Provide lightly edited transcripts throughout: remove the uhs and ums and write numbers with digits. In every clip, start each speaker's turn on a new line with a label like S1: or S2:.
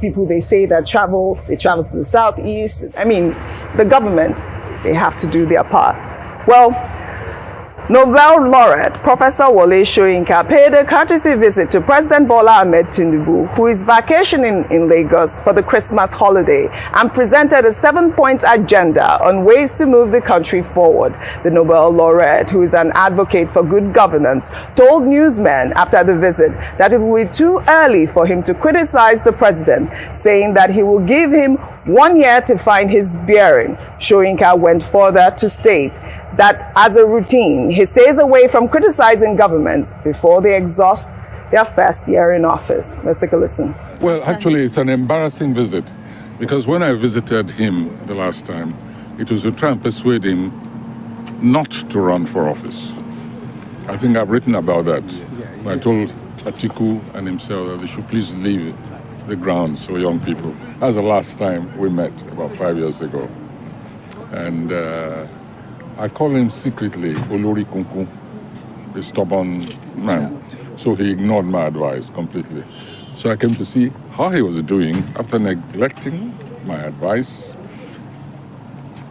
S1: people they say that they travel to the southeast. I mean, the government, they have to do their part. Well, Nobel laureate Professor Wole Soyinka paid a courtesy visit to President Bola Ahmed Tinubu, who is vacationing in Lagos for the Christmas holiday, and presented a 7-point agenda on ways to move the country forward. The Nobel laureate, who is an advocate for good governance, told newsmen after the visit that it would be too early for him to criticize the president, saying that he will give him 1 year to find his bearing. Soyinka went further to state that as a routine, he stays away from criticizing governments before they exhaust their first year in office. Let's take a listen.
S2: Well, actually, it's an embarrassing visit, because when I visited him the last time, it was to try and persuade him not to run for office. I think I've written about that. I told Atiku and himself that they should please leave the grounds for young people. That was the last time we met, about 5 years ago. And I call him secretly Olori Kunku, a stubborn man. So he ignored my advice completely. So I came to see how he was doing after neglecting my advice.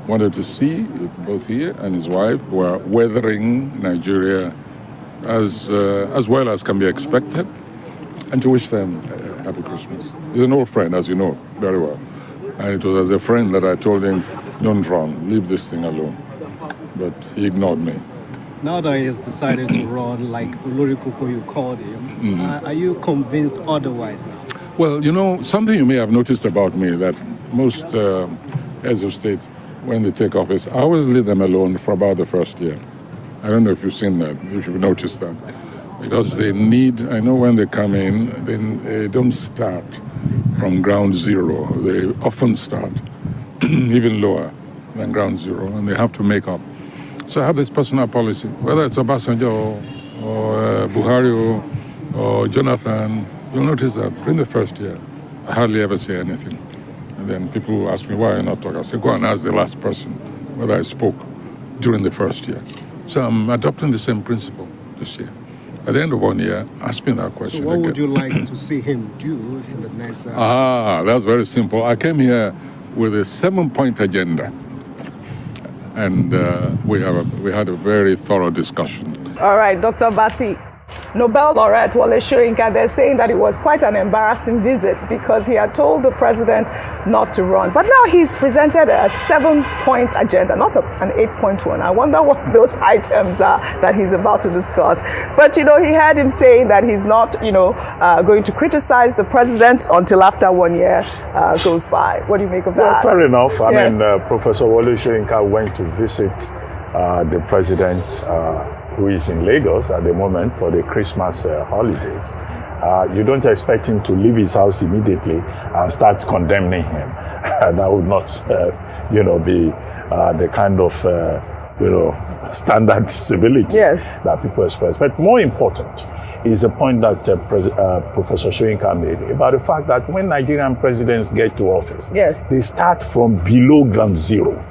S2: Wanted to see if both he and his wife were weathering Nigeria as well as can be expected, and to wish them a happy Christmas. He's an old friend, as you know very well. And it was as a friend that I told him, don't run, leave this thing alone. But he ignored me.
S3: Now that he has decided to run, like Olori Kunku you called him, are you convinced otherwise now?
S2: Well, you know, something you may have noticed about me, that most heads of state, when they take office, I always leave them alone for about the first year. I don't know if you've seen that, if you've noticed that. Because they need, I know when they come in, they don't start from ground zero. They often start even lower than ground zero, and they have to make up. So I have this personal policy, whether it's Obasanjo or Buhari or Jonathan, you'll notice that during the first year, I hardly ever say anything. And then people ask me, why are you not talking? I say, go and ask the last person whether I spoke during the first year. So I'm adopting the same principle this year. At the end of 1 year, ask me that question.
S3: So what would you like to see him do in the next...
S2: That's very simple. I came here with a 7-point agenda. And we had a very thorough discussion.
S1: All right, Dr. Bati, Nobel laureate Wole Soyinka, they're saying that it was quite an embarrassing visit because he had told the president not to run. But now he's presented a 7-point agenda, not an 8-point one. I wonder what those items are that he's about to discuss. But, you know, he had him saying that he's not, going to criticize the president until after 1 year goes by. What do you make of that?
S4: Well, fair enough. I mean, Professor Wole Soyinka went to visit the president who is in Lagos at the moment for the Christmas holidays. You don't expect him to leave his house immediately and start condemning him. That would not, be the kind of, standard civility that people express. But more important is the point that Professor Soyinka made about the fact that when Nigerian presidents get to office, they start from below ground zero.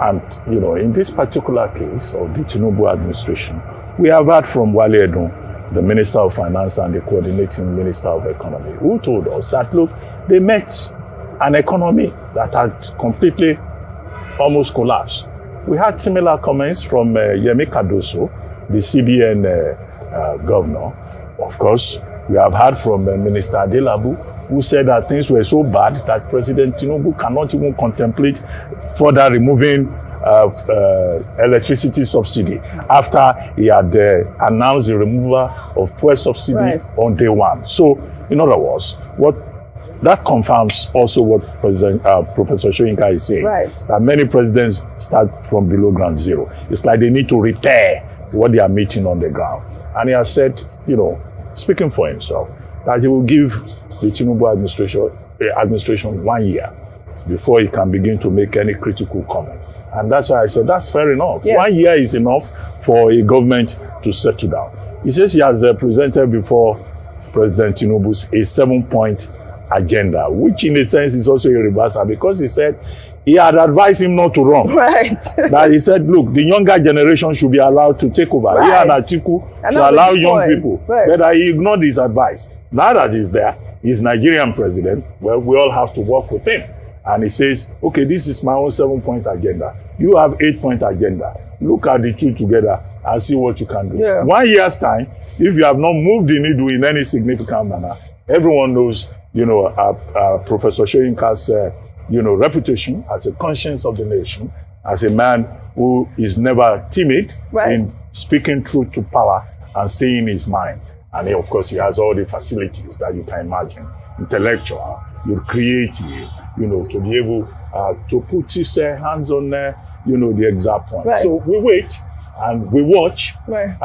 S4: And, in this particular case of the Tinubu administration, we have heard from Wale Edun, the Minister of Finance and the Coordinating Minister of Economy, who told us that, look, they met an economy that had completely almost collapsed. We had similar comments from Yemi Cardoso, the CBN governor. Of course, we have heard from Minister Adelabu, who said that things were so bad that President Tinubu cannot even contemplate further removing electricity subsidy after he had announced the removal of fuel subsidy on day one. So, in other words, that confirms also what Professor Soyinka is saying, that many presidents start from below ground zero. It's like they need to repair what they are meeting on the ground. And he has said, speaking for himself, that he will give the Tinubu administration 1 year before he can begin to make any critical comment. And that's why I said that's fair enough. 1 year is enough for a government to settle down. He says he has presented before President Tinubu a 7-point agenda, which in a sense is also irreversible, because he said he had advised him not to run. That he said, look, the younger generation should be allowed to take over. He and Atiku should allow young people. But he ignored his advice. Now that he's there, He's Nigerian president. Well, we all have to work with him. And he says, okay, this is my own 7-point agenda. You have 8-point agenda. Look at the two together and see what you can do.
S1: Yeah.
S4: 1 year's time, if you have not moved the needle in any significant manner, everyone knows, Professor Soyinka's, reputation as a conscience of the nation, as a man who is never timid in speaking truth to power and saying his mind. And of course, he has all the facilities that you can imagine. Intellectual, you're creative, to be able to put his hands on, the exact point.
S1: Right.
S4: So we wait and we watch.
S1: Right.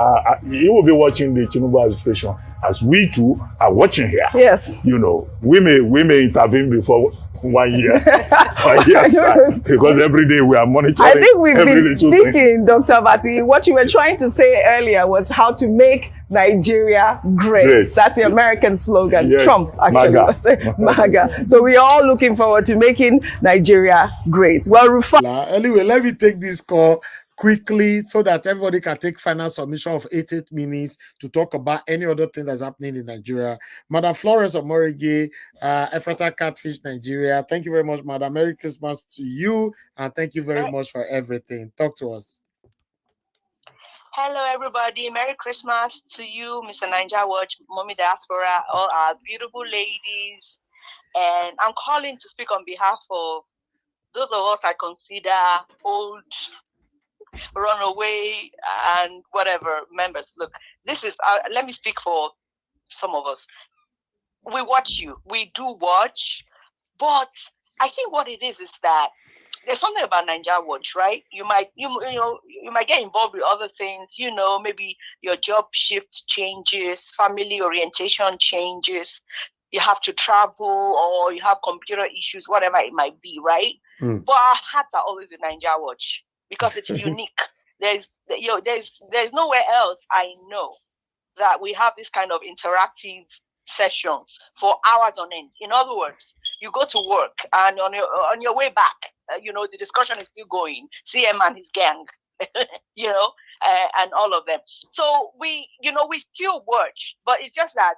S4: He will be watching the Tinubu administration as we too are watching here.
S1: Yes.
S4: We may intervene before 1 year, 1 year time, because every day we are monitoring.
S1: I think we've been speaking, Dr. Vati. What you were trying to say earlier was how to make Nigeria great. That's the American slogan.
S4: Yes.
S1: Trump actually was saying MAGA. So we're all looking forward to making Nigeria great. Well,
S5: anyway, let me take this call quickly so that everybody can take final submission of 8 minutes to talk about any other thing that's happening in Nigeria. Madam Florence Omorige, Ephrata Catfish Nigeria. Thank you very much, Madam. Merry Christmas to you, and thank you very much for everything. Talk to us.
S6: Hello, everybody. Merry Christmas to you, Mr. Ninja Watch, Mommy Diaspora, all our beautiful ladies. And I'm calling to speak on behalf of those of us I consider old, runaway, and whatever members. Look, this is, let me speak for some of us. We watch you. We do watch. But I think what it is that there's something about Ninja Watch, right? You might get involved with other things, maybe your job shift changes, family orientation changes, you have to travel, or you have computer issues, whatever it might be, right? But our hearts are always with Ninja Watch because it's unique. There's nowhere else I know that we have this kind of interactive sessions for hours on end. In other words, you go to work and on your way back, the discussion is still going. CM and his gang, and all of them. So we still watch, but it's just that,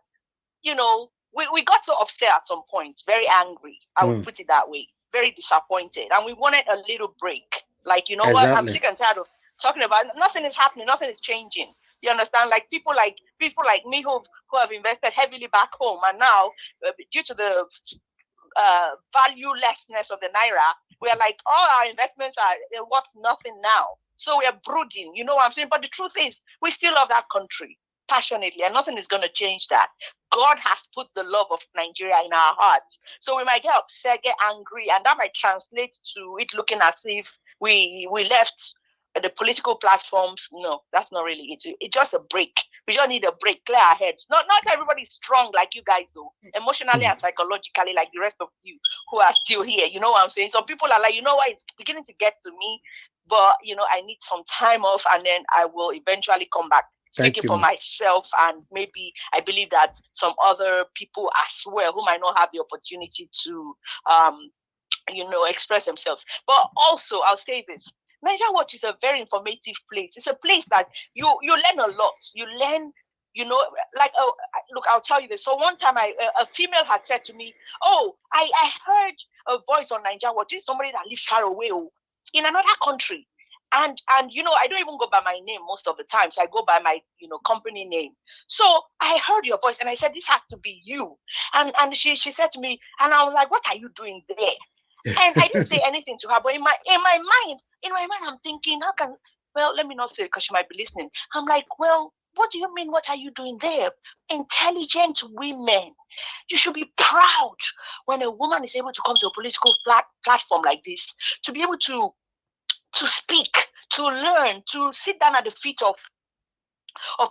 S6: we got so upset at some point, very angry. I would put it that way, very disappointed, and we wanted a little break. Like,
S5: Exactly.
S6: what? I'm sick and tired of talking about. Nothing is happening. Nothing is changing. You understand? Like people like me who have invested heavily back home, and now due to the valuelessness of the naira, we are like, all our investments are worth nothing now. So we are brooding. You know what I'm saying? But the truth is, we still love that country passionately, and nothing is going to change that. God has put the love of Nigeria in our hearts. So we might get upset, get angry, and that might translate to it looking as if we left the political platforms. No, that's not really it. It's just a break. We just need a break, clear our heads. Not everybody's strong like you guys, though, emotionally and psychologically, like the rest of you who are still here. You know what I'm saying? Some people are like, what, it's beginning to get to me, but I need some time off, and then I will eventually come back. Speaking for myself, and maybe I believe that some other people as well who might not have the opportunity to, express themselves. But also, I'll say this: Nigeria Watch is a very informative place. It's a place that you learn a lot. You learn, look, I'll tell you this. So one time, a female had said to me, "Oh, I heard a voice on Nigeria Watch. This is somebody that lives far away, in another country." And I don't even go by my name most of the time. So I go by my, company name. So I heard your voice and I said, this has to be you. And she said to me, and I was like, what are you doing there? And I didn't say anything to her. But in my mind, I'm thinking, let me not say it because she might be listening. I'm like, well, what do you mean? What are you doing there? Intelligent women. You should be proud when a woman is able to come to a political platform like this, to be able to speak, to learn, to sit down at the feet of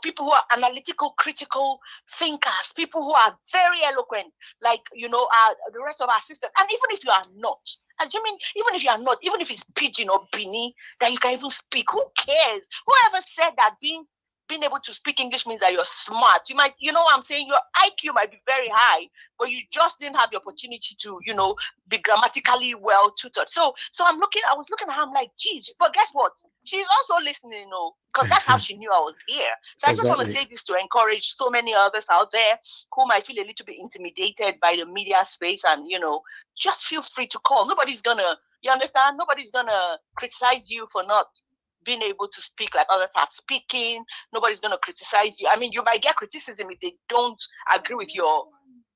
S6: people who are analytical, critical thinkers, people who are very eloquent, like, the rest of our sisters. And even if you are not, even if it's pidgin or Bini, that you can even speak, who cares? Whoever said that being being able to speak English means that you're smart. You might, you know what I'm saying? Your IQ might be very high, but you just didn't have the opportunity to, you know, be grammatically well tutored. So I was looking at her, I'm like, geez, but guess what? She's also listening, you know, because that's how she knew I was here. So I just want to say this to encourage so many others out there who might feel a little bit intimidated by the media space, and, you know, just feel free to call. Nobody's gonna, you understand? Nobody's gonna criticize you for not being able to speak like others are speaking. Nobody's going to criticize you. I mean, you might get criticism if they don't agree with your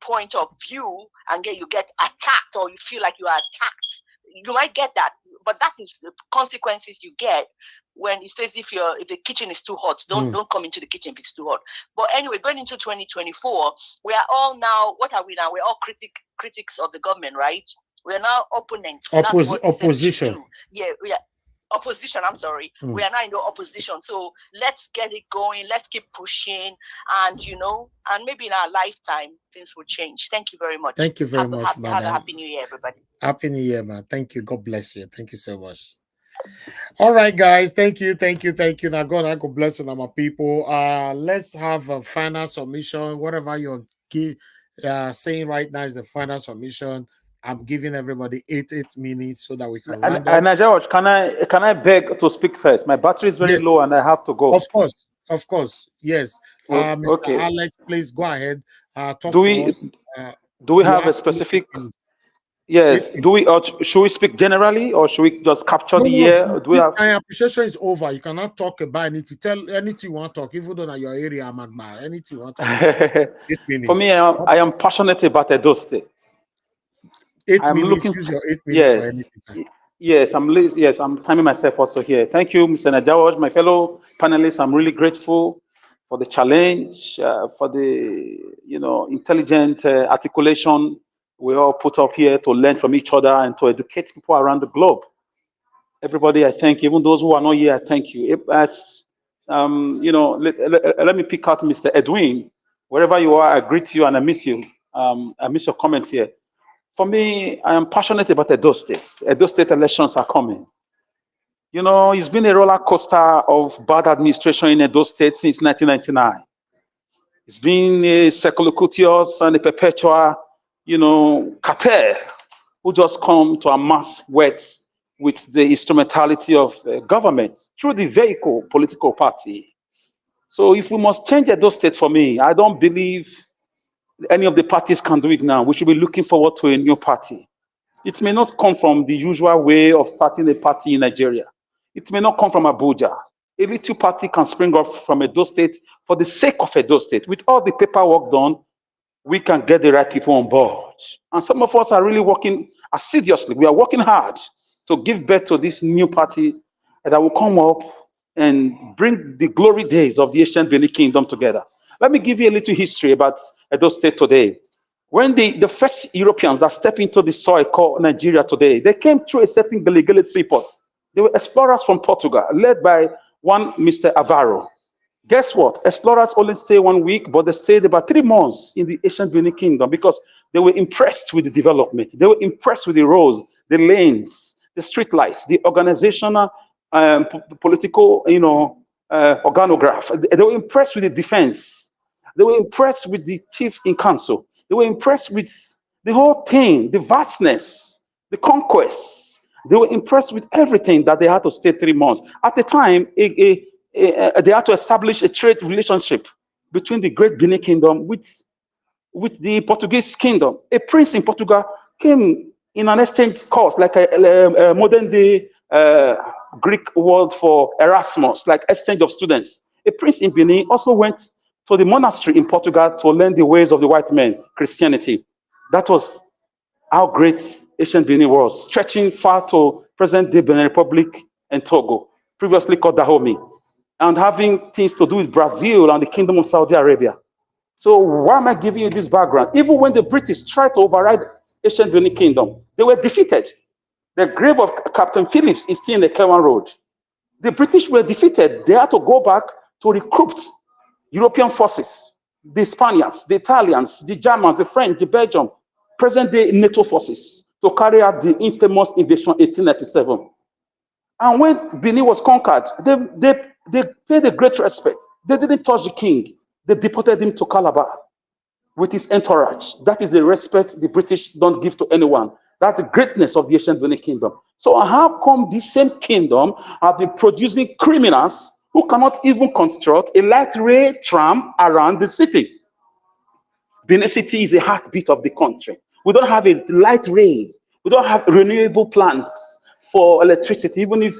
S6: point of view, and you get attacked, or you feel like you are attacked. You might get that, but that is the consequences you get when it says if the kitchen is too hot, don't come into the kitchen if it's too hot. But anyway, going into 2024, we are all now, what are we now? We're all critics of the government, right? We are now opponents.
S5: Opposition.
S6: Yeah, we are. Opposition, I'm sorry. We are now in the opposition. So let's get it going. Let's keep pushing. And, you know, and maybe in our lifetime, things will change. Thank you very much.
S5: Thank you very much,
S6: have
S5: madam.
S6: a happy new year, everybody.
S5: Happy New Year, man. Thank you. God bless you. Thank you so much. All right, guys. Thank you. Now, God bless you, my people. Let's have a final submission. Whatever you're saying right now is the final submission. I'm giving everybody 8 minutes so that we can round up.
S7: And George, can I beg to speak first? My battery is very low and I have to go.
S5: Of course, yes. Mr.
S7: Okay.
S5: Alex, please go ahead. Talk
S7: do
S5: to
S7: we
S5: us.
S7: do we have a specific? Yes. Do we? Or should we speak generally, or should we just capture the year? Do we have?
S5: My appreciation is over. You cannot talk about anything. Tell anything you want to talk, even though in your area, Magma. Anything you want to talk. 8 minutes.
S7: For me, I am passionate about Edo State.
S5: 8 minutes. Use your 8 minutes for anything.
S7: Yes, I'm timing myself also here. Thank you, Mr. Najawaj, my fellow panelists. I'm really grateful for the challenge, for the intelligent articulation we all put up here to learn from each other and to educate people around the globe. Everybody, I thank you. Even those who are not here, I thank you. Let me pick out Mr. Edwin. Wherever you are, I greet you and I miss you. I miss your comments here. For me, I am passionate about Edo State. Edo State elections are coming. You know, it's been a roller coaster of bad administration in Edo State since 1999. It's been a circuitous and a perpetual, cartel who just come to amass wealth with the instrumentality of government through the vehicle political party. So if we must change Edo State, for me, I don't believe any of the parties can do it now. We should be looking forward to a new party. It may not come from the usual way of starting a party in Nigeria. It may not come from Abuja. A little party can spring up from Edo State for the sake of Edo State. With all the paperwork done, we can get the right people on board. And some of us are really working assiduously. We are working hard to give birth to this new party that will come up and bring the glory days of the ancient Benin Kingdom together. Let me give you a little history about Edo State today. When the first Europeans that stepped into the soil called Nigeria today, they came through a certain Gilligillit seaport. They were explorers from Portugal, led by one Mr. Avaro. Guess what? Explorers only stay 1 week, but they stayed about 3 months in the ancient Benin Kingdom because they were impressed with the development. They were impressed with the roads, the lanes, the street lights, the organizational, political, organograph. They were impressed with the defense. They were impressed with the chief in council. They were impressed with the whole thing, the vastness, the conquest. They were impressed with everything that they had to stay 3 months. At the time, they had to establish a trade relationship between the Great Benin Kingdom with the Portuguese kingdom. A prince in Portugal came in an exchange course, like a modern day Greek word for Erasmus, like exchange of students. A prince in Benin also went to the monastery in Portugal to learn the ways of the white men, Christianity. That was how great ancient Benin was, stretching far to present-day Benin Republic and Togo, previously called Dahomey, and having things to do with Brazil and the Kingdom of Saudi Arabia. So why am I giving you this background? Even when the British tried to override ancient Benin Kingdom, they were defeated. The grave of Captain Phillips is still in the Kewan Road. The British were defeated. They had to go back to recruit European forces, the Spaniards, the Italians, the Germans, the French, the Belgium, present-day NATO forces to carry out the infamous invasion 1897. And when Benin was conquered, they They paid a great respect. They didn't touch the king. They deported him to Calabar with his entourage. That is the respect the British don't give to anyone. That's the greatness of the ancient Benin Kingdom. So how come this same kingdom have been producing criminals who cannot even construct a light rail tram around the city? Benin City is a heartbeat of the country. We don't have a light rail. We don't have renewable plants for electricity, even if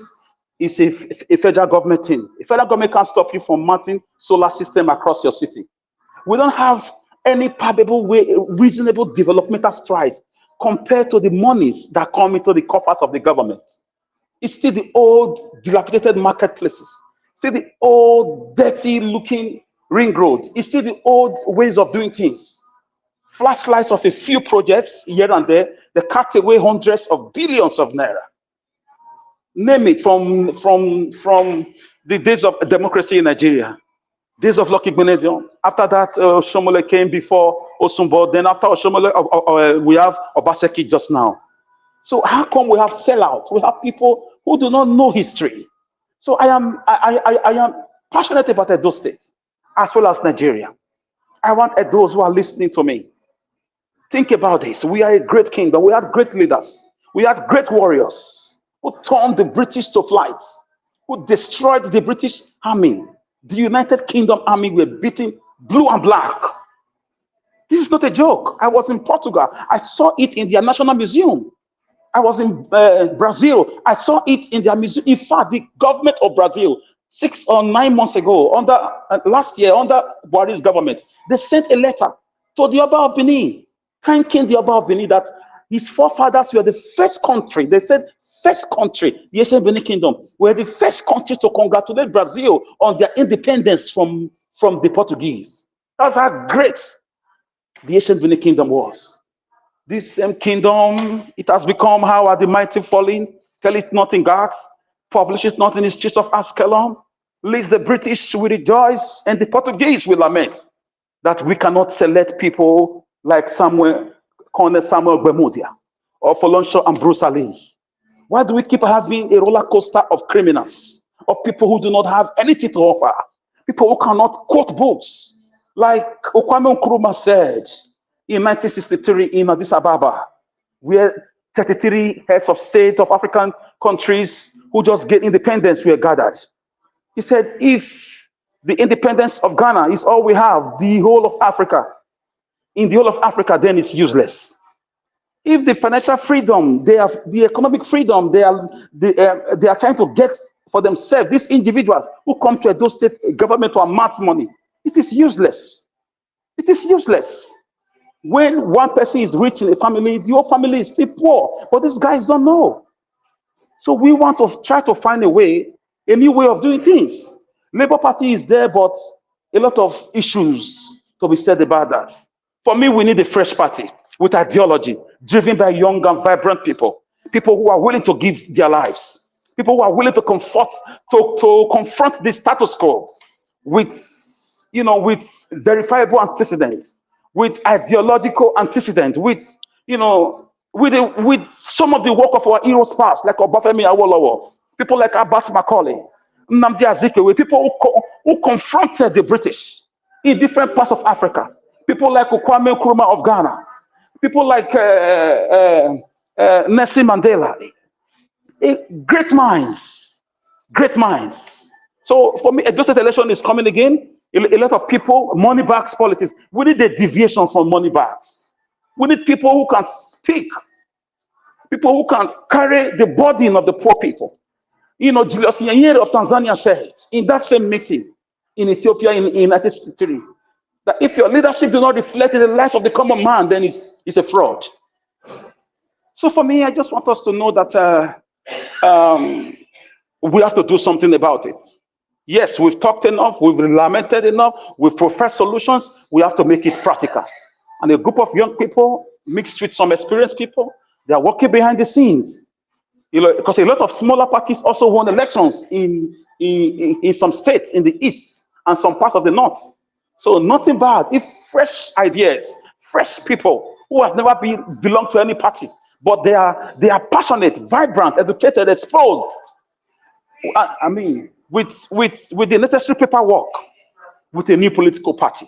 S7: it's a federal government thing. The federal government can't stop you from mounting solar system across your city. We don't have any palpable way, reasonable developmental strides compared to the monies that come into the coffers of the government. It's still the old dilapidated marketplaces, still the old dirty looking ring road. It's still the old ways of doing things. Flashlights of a few projects here and there, they cut away hundreds of billions of naira. Name it, from the days of democracy in Nigeria, days of Lucky Benedion. After that, Shomole came before Osumbo. Then after Shomole, we have Obaseki just now. So how come we have sellouts? We have people who do not know history. So I am passionate about Edo State as well as Nigeria. I want those who are listening to me. Think about this. We are a great kingdom. We had great leaders. We had great warriors who turned the British to flight, who destroyed the British army. The United Kingdom army were beaten blue and black. This is not a joke. I was in Portugal. I saw it in their National Museum. I was in Brazil. I saw it in their museum. In fact, the government of Brazil, 6 or 9 months ago, last year, under Buhari's government, they sent a letter to the Oba of Benin, thanking the Oba of Benin that his forefathers were the first country. They said, first country, the ancient Benin Kingdom, were the first country to congratulate Brazil on their independence from the Portuguese. That's how great the ancient Benin Kingdom was. This same kingdom, it has become how are the mighty falling, tell it not in Gath, publish it not in the streets of Ascalon, lest the British will rejoice and the Portuguese will lament that we cannot select people like Colonel Samuel Bemudia or Folonsho and Bruce Ali. Why do we keep having a roller coaster of criminals, of people who do not have anything to offer, people who cannot quote books, like Kwame Nkrumah said in 1963 in Addis Ababa, where 33 heads of state of African countries who just get independence were gathered. He said, if the independence of Ghana is all we have, the whole of Africa, in the whole of Africa, then it's useless. If the financial freedom, the economic freedom, they are trying to get for themselves, these individuals who come to Edo State government to amass money, it is useless. It is useless. When one person is rich in a family, the whole family is still poor. But these guys don't know. So we want to try to find a new way of doing things. Labour Party is there, but a lot of issues to be said about that. For me, we need a fresh party with ideology, driven by young and vibrant people, people who are willing to give their lives, people who are willing to confront the status quo with verifiable antecedents, with ideological antecedents, with some of the work of our heroes past, like Obafemi Awolowo, people like Abat Macaulay, Nnamdi Azikiwe, people who confronted the British in different parts of Africa, people like Kwame Nkrumah of Ghana, people like Nelson Mandela. Great minds, great minds. So for me, a just election is coming again. A lot of people, money bags politics. We need a deviation from money bags. We need people who can speak, people who can carry the burden of the poor people. Julius Nyerere of Tanzania said in that same meeting in Ethiopia in 1963, that if your leadership does not reflect in the life of the common man, then it's a fraud. So for me, I just want us to know that we have to do something about it. Yes, we've talked enough, we've lamented enough, we've professed solutions, we have to make it practical. And a group of young people mixed with some experienced people, they are working behind the scenes. Because a lot of smaller parties also won elections in some states in the east and some parts of the north. So nothing bad if fresh ideas, fresh people who have never belonged to any party, but they are passionate, vibrant, educated, exposed. I mean, with the necessary paperwork with a new political party.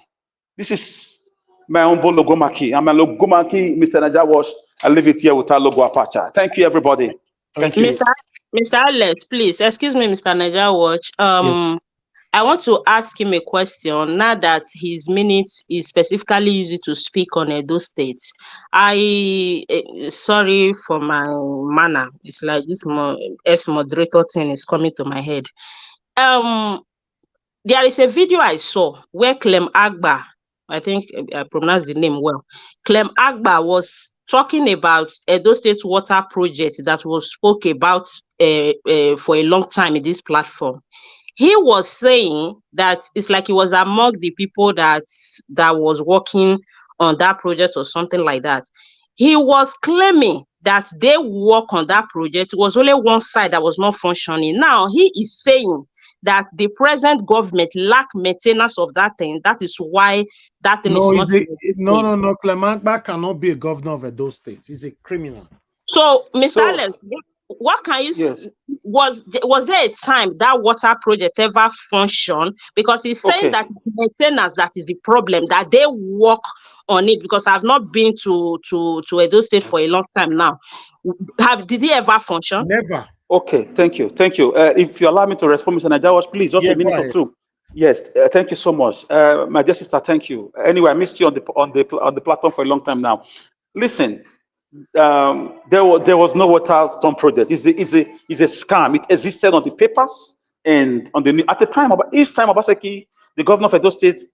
S7: This is my own logomaki. I'm a logomaki, Mr. Najawash. I leave it here with our logo apache. Thank you, everybody. Thank you.
S8: Mr. Alex, please excuse me, Mr. Najawash.
S5: Yes.
S8: I want to ask him a question now that his minutes is specifically used to speak on Edo State. Sorry for my manner. It's like this ex-moderator thing is coming to my head. There is a video I saw where Clem Agba, I think I pronounced the name well, Clem Agba was talking about Edo State water project that was spoke about for a long time in this platform. He was saying that it's like he was among the people that was working on that project or something like that. He was claiming that they work on that project. It was only one side that was not functioning. Now he is saying that the present government lack maintenance of that thing. That is why that thing
S5: No,
S8: is not.
S5: no. Clement Agba cannot be a governor of Edo State. He's a criminal.
S8: So, Mr. Alex, what can you
S7: Yes.
S8: was there a time that water project ever functioned? Because he's saying that maintenance that is the problem, that they work on it, because I've not been to Edo State for a long time now. Did he ever function?
S5: Never.
S7: Okay, thank you. If you allow me to respond, Mr. Najawash, please, just a minute or two. Yes, thank you so much. My dear sister, thank you. Anyway, I missed you on the platform for a long time now. Listen, there was no water storm project. It's a scam. It existed on the papers and on the at the time. Each time Obaseki, the governor of Edo State,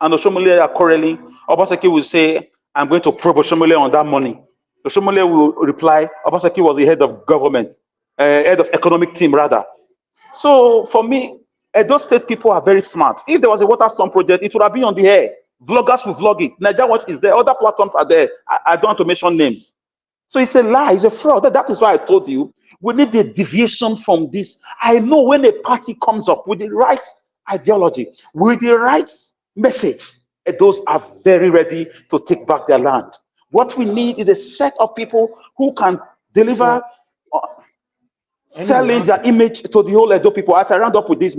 S7: and Oshomole are quarreling, Obaseki will say, "I'm going to probe Oshomole on that money." Oshomole will reply, "Obaseki was the head of government, head of economic team rather." So for me, Edo State people are very smart. If there was a water storm project, it would have been on the air. Vloggers will vlog it. Naija Watch is there. Other platforms are there. I don't want to mention names. So it's a lie. It's a fraud. That is why I told you we need a deviation from this. I know when a party comes up with the right ideology, with the right message, those are very ready to take back their land. What we need is a set of people who can deliver, selling their image to the whole Edo people. As I round up with this,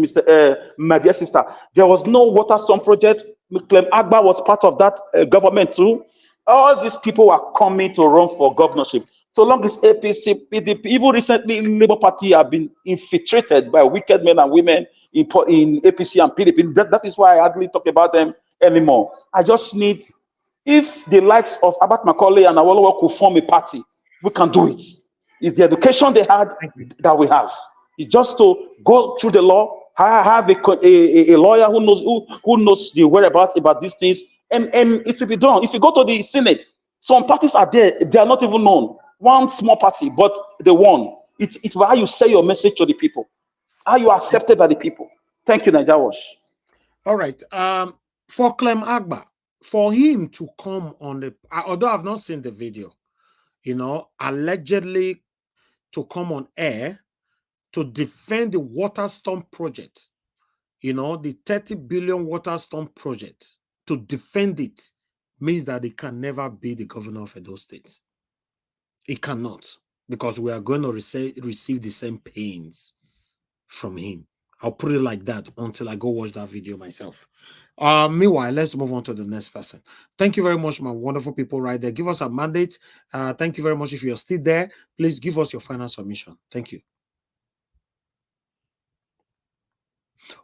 S7: my dear sister, there was no water storm project. Clem Agba was part of that government too. All these people are coming to run for governorship. So long as APC, PDP, even recently Labour Party have been infiltrated by wicked men and women in APC and PDP. That is why I hardly talk about them anymore. I just need, if the likes of Abat Macaulay and Awolowo could form a party, we can do it. It's the education they had that we have. It's just to go through the law, have a lawyer who knows the whereabouts about these things, and it will be done. If you go to the Senate, some parties are there, they are not even known. One small party, but they won. It's how you say your message to the people, how you are accepted by the people. Thank you, Naija Wash.
S5: All right. For Clem Agba, for him to come on the, although I've not seen the video, allegedly to come on air to defend the water storm project, the 30 billion water storm project, to defend it means that he can never be the governor of Edo State. He cannot, because we are going to receive the same pains from him. I'll put it like that until I go watch that video myself. Meanwhile, let's move on to the next person. Thank you very much, my wonderful people right there. Give us a mandate. Thank you very much. If you're still there, please give us your final submission. Thank you.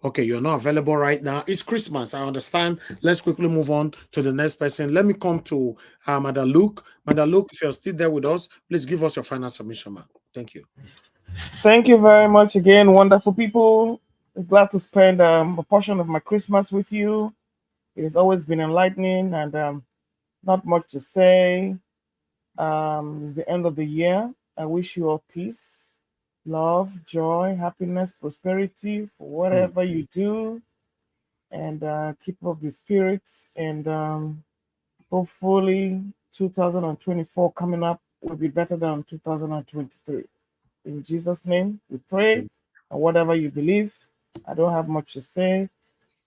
S5: Okay, you're not available right now. It's Christmas, I understand. Let's quickly move on to the next person. Let me come to Madam Luke. Madam Luke, if you're still there with us, please give us your final submission, ma'am. Thank you.
S9: Thank you very much again, wonderful people. Glad to spend a portion of my Christmas with you. It has always been enlightening, and not much to say. It's the end of the year. I wish you all peace, love, joy, happiness, prosperity for whatever you do, and keep up the spirits. And hopefully 2024 coming up will be better than 2023. In Jesus' name, we pray. And whatever you believe, I don't have much to say.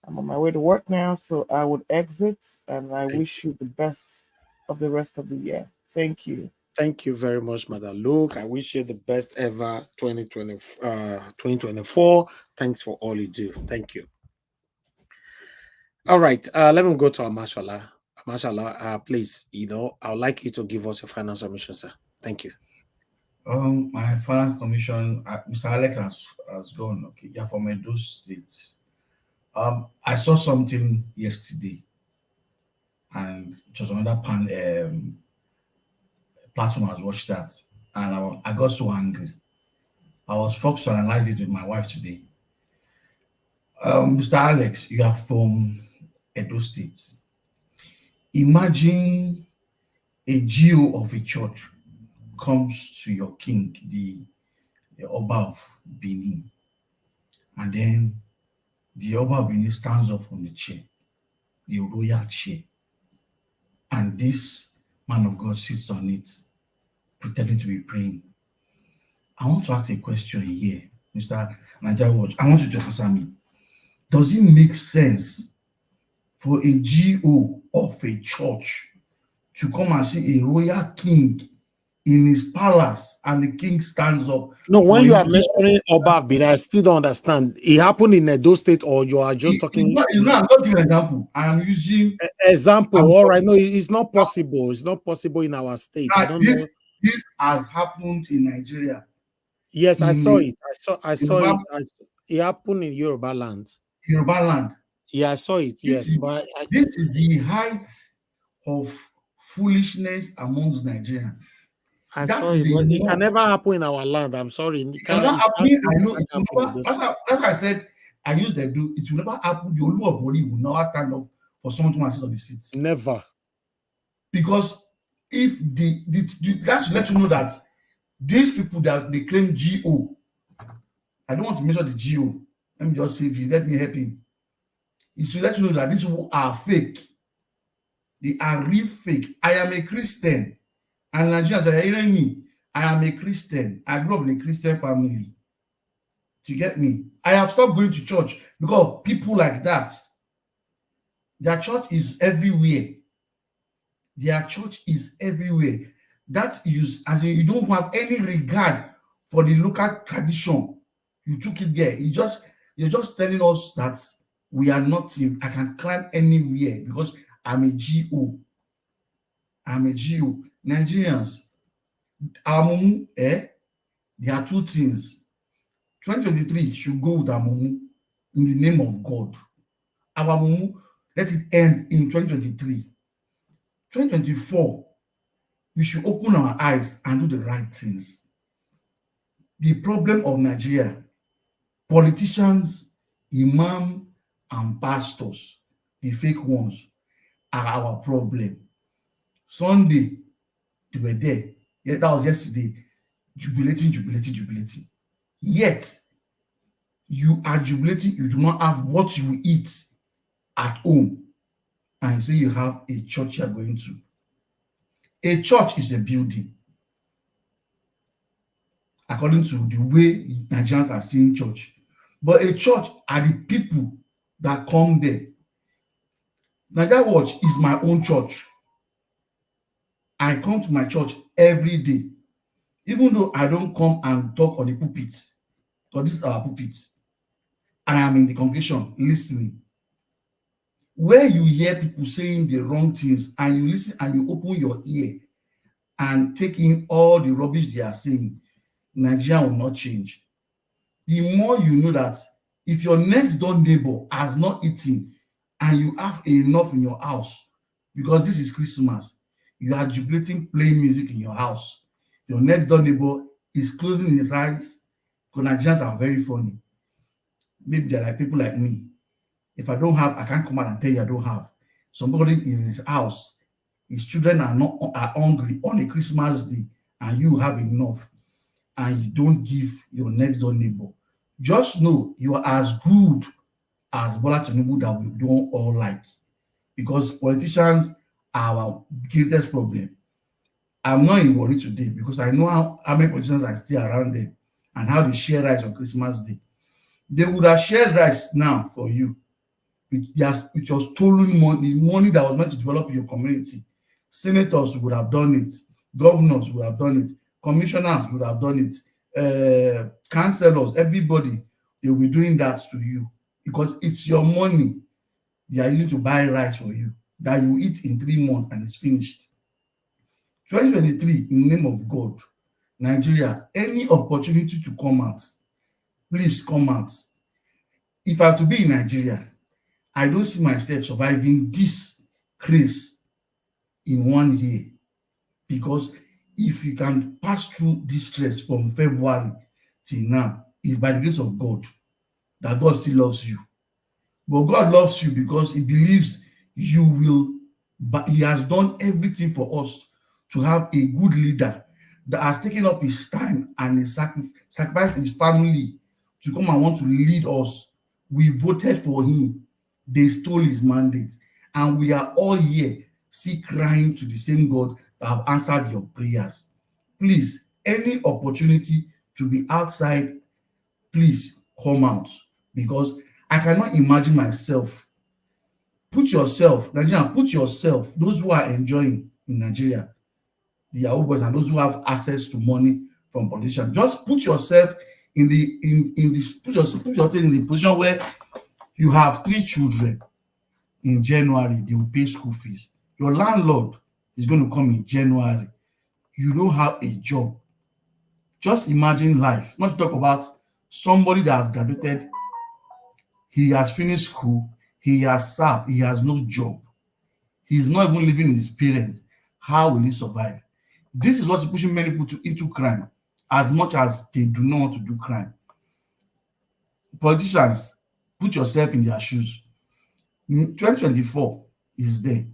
S9: I'm on my way to work now, so I would exit, and I wish you the best of the rest of the year. Thank you.
S5: Thank you very much, Madam Luke. I wish you the best ever 2024. Thanks for all you do. Thank you. All right. Let me go to Amashala. Amashala, please, I would like you to give us your final submission, sir. Thank you.
S10: My final commission, Mr. Alex has gone. Okay, yeah, from Edo State. I saw something yesterday, and it was another platform. I watched that, and I got so angry. I was forced to analyze it with my wife today. Mr. Alex, you are from Edo State. Imagine a GO of a church comes to your king, the Oba of Benin, and then the Oba of Benin stands up from the chair, the royal chair, and this man of God sits on it, pretending to be praying. I want to ask a question here, Mr. Niger Watch. I want you to answer me. Does it make sense for a GO of a church to come and see a royal king in his palace and the king stands up?
S5: No, when you are mentioning Oba Benin, I still don't understand. It happened in Edo State, or you are just talking?
S10: I'm not giving an example. I'm using
S5: example. All right, no, it's not possible. It's not possible in our state. I don't know.
S10: This has happened in Nigeria.
S5: Yes, I saw it. I saw it. It happened in Yoruba land.
S10: Yoruba land.
S5: Yeah, I saw it. Yes, but
S10: this is the height of foolishness amongst Nigerians.
S5: I saw it, but it can never happen in our land. I'm sorry.
S10: It cannot happen. I know. That's why I said I used to do. It will never happen. The Olu of Wori will never stand up for someone to sit on the seat.
S5: Never.
S10: Because if that's to let you know that these people that they claim GO, I don't want to mention the GO. Let me just save you. Let me help him. It's to let you know that these people are fake. They are real fake. I am a Christian. And Nigerians are hearing me. I am a Christian. I grew up in a Christian family. Do you get me? I have stopped going to church because people like that, their church is everywhere. Their church is everywhere. That is, as in, you don't have any regard for the local tradition. You took it there. You're just telling us that we are nothing. I can climb anywhere because I'm a GO. I'm a GO. Nigerians, Amumu, there are two things. 2023 should go with Amumu in the name of God. Amumu, let it end in 2023. 2024, we should open our eyes and do the right things. The problem of Nigeria, politicians, imam, and pastors, the fake ones, are our problem. Sunday, they were there. Yeah, that was yesterday. Jubilating. Yet, you are jubilating, you do not have what you eat at home. And you say you have a church you are going to. A church is a building. According to the way Nigerians are seeing church. But a church are the people that come there. Nigeria Watch is my own church. I come to my church every day. Even though I don't come and talk on the pulpit, because this is our pulpit. I am in the congregation listening. Where you hear people saying the wrong things and you listen and you open your ear and take in all the rubbish they are saying, Nigeria will not change. The more you know that if your next door neighbor has not eaten and you have enough in your house, because this is Christmas, you are jubilating, playing music in your house. Your next door neighbor is closing his eyes because Nigerians are very funny. Maybe they're like people like me. If I don't have, I can't come out and tell you I don't have. Somebody in his house, his children are hungry on a Christmas day, and you have enough, and you don't give your next door neighbor. Just know you are as good as Bola Tinubu that we don't all like, because politicians are our greatest problem. I'm not in worry today because I know how many politicians are still around them and how they share rice on Christmas Day. They would have shared rice now for you. It was stolen money, the money that was meant to develop your community. Senators would have done it. governors would have done it, commissioners would have done it, councillors, everybody, they will be doing that to you because it's your money they are using to buy rice for you that you eat in 3 months and it's finished. 2023, in the name of God, Nigeria, any opportunity to come out, please come out. If I have to be in Nigeria, I don't see myself surviving this craze in 1 year, because if you can pass through this stress from February till now, it's by the grace of God that God still loves you. But God loves you because he believes you will, but he has done everything for us to have a good leader that has taken up his time and his sacrificed his family to come and want to lead us. We voted for him. They stole his mandate. And we are all here still crying to the same God that have answered your prayers. Please, any opportunity to be outside, please come out, because I cannot imagine myself. Put yourself, Nigerian, put yourself, those who are enjoying in Nigeria, the Yahoo boys and those who have access to money from politicians, just put yourself in the position where you have 3 children. In January, they will pay school fees. Your landlord is going to come in January. You don't have a job. Just imagine life. Not to talk about somebody that has graduated, he has finished school, he has served, he has no job. He is not even living with his parents. How will he survive? This is what's pushing many people into crime, as much as they do not want to do crime. Politicians, put yourself in their shoes. 2024 is there.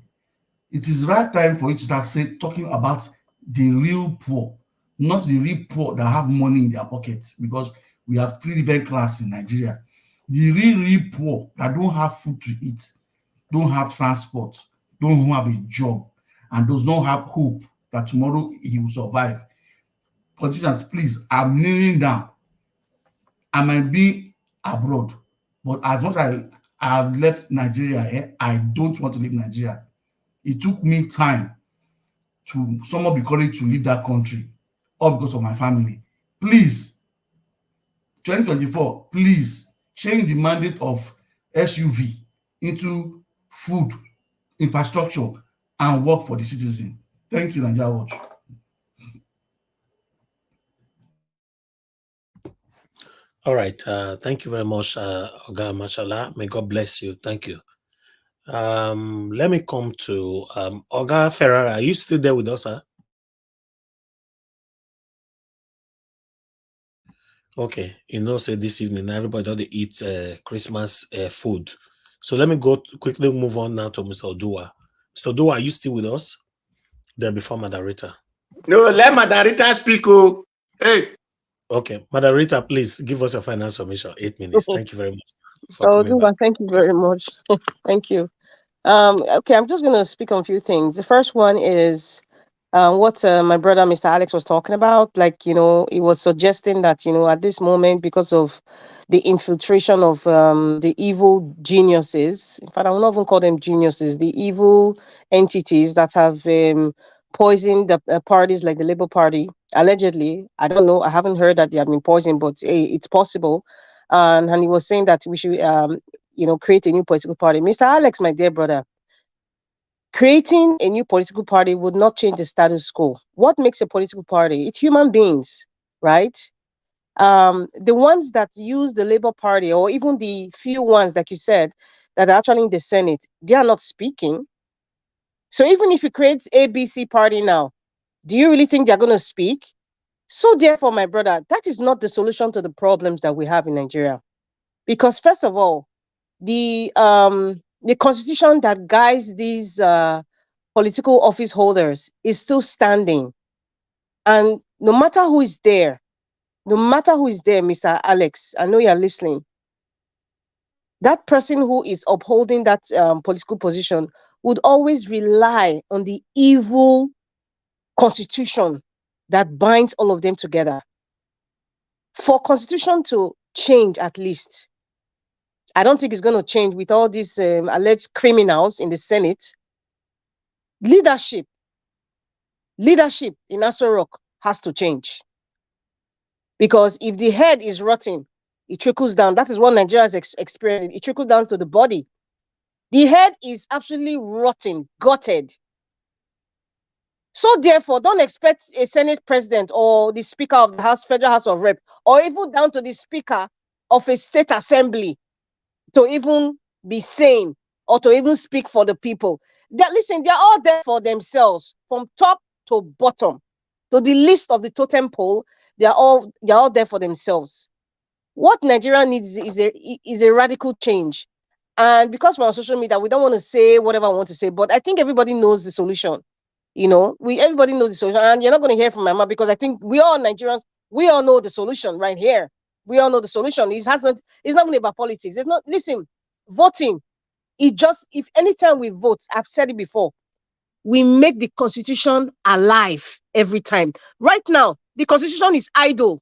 S10: It is the right time for you to start talking about the real poor, not the real poor that have money in their pockets, because we have 3 different classes in Nigeria. The real poor that don't have food to eat, don't have transport, don't have a job, and does not have hope that tomorrow he will survive. Politicians, please, I'm kneeling down. I might be abroad, but as much as I've left Nigeria, I don't want to leave Nigeria. It took me time to somewhat be courage to leave that country, all because of my family. Please, 2024, please change the mandate of SUV into food, infrastructure, and work for the citizen. Thank you, Nigeria Watch.
S11: All right. Thank you very much, Oga Mashallah. May God bless you. Thank you. Let me come to Oga Ferrara. Are you still there with us, sir? Okay. Say this evening, everybody don't eat Christmas food. So let me quickly move on now to Mr. Odua. Mr. Odua, are you still with us? There before Madarita.
S12: No, let Madarita speak. Oh. Hey.
S11: Okay. Madarita, please give us a final submission. 8 minutes. Thank you very much.
S8: So, Odua, thank you very much. Thank you. Okay, I'm just going to speak on a few things. The first one is what my brother, Mr. Alex, was talking about. Like, he was suggesting that, at this moment, because of the infiltration of the evil geniuses, in fact, I will not even call them geniuses, the evil entities that have poisoned the parties like the Labour Party, allegedly. I don't know. I haven't heard that they have been poisoned, but hey, it's possible. And he was saying that we should create a new political party. Mr. Alex, my dear brother, creating a new political party would not change the status quo. What makes a political party? It's human beings, right? The ones that use the Labour Party, or even the few ones, like you said, that are actually in the Senate, they are not speaking. So even if you create ABC party now, do you really think they're going to speak? So therefore, my brother, that is not the solution to the problems that we have in Nigeria. Because first of all, the constitution that guides these political office holders is still standing. And no matter who is there, Mr. Alex, I know you're listening, that person who is upholding that political position would always rely on the evil constitution that binds all of them together. For constitution to change, at least, I don't think it's going to change with all these alleged criminals in the Senate. Leadership
S13: Leadership in Aso Rock has to change. Because if the head is rotting, it trickles down. That is what Nigeria has experienced. It trickles down to the body. The head is absolutely rotting, gutted. So therefore, don't expect a Senate president or the Speaker of the House, Federal House of Rep, or even down to the Speaker of a state assembly to even be sane or to even speak for the people. Listen, they're all there for themselves, from top to bottom, to the least of the totem pole. They're all there for themselves. What Nigeria needs is a radical change. And because we're on social media, we don't want to say whatever I want to say, but I think everybody knows the solution. Everybody knows the solution, and you're not going to hear from my mom because I think we all Nigerians, we all know the solution right here. We all know the solution. It's not even about politics. It's not, listen, voting, if anytime we vote, I've said it before, we make the constitution alive every time. Right now, the constitution is idle.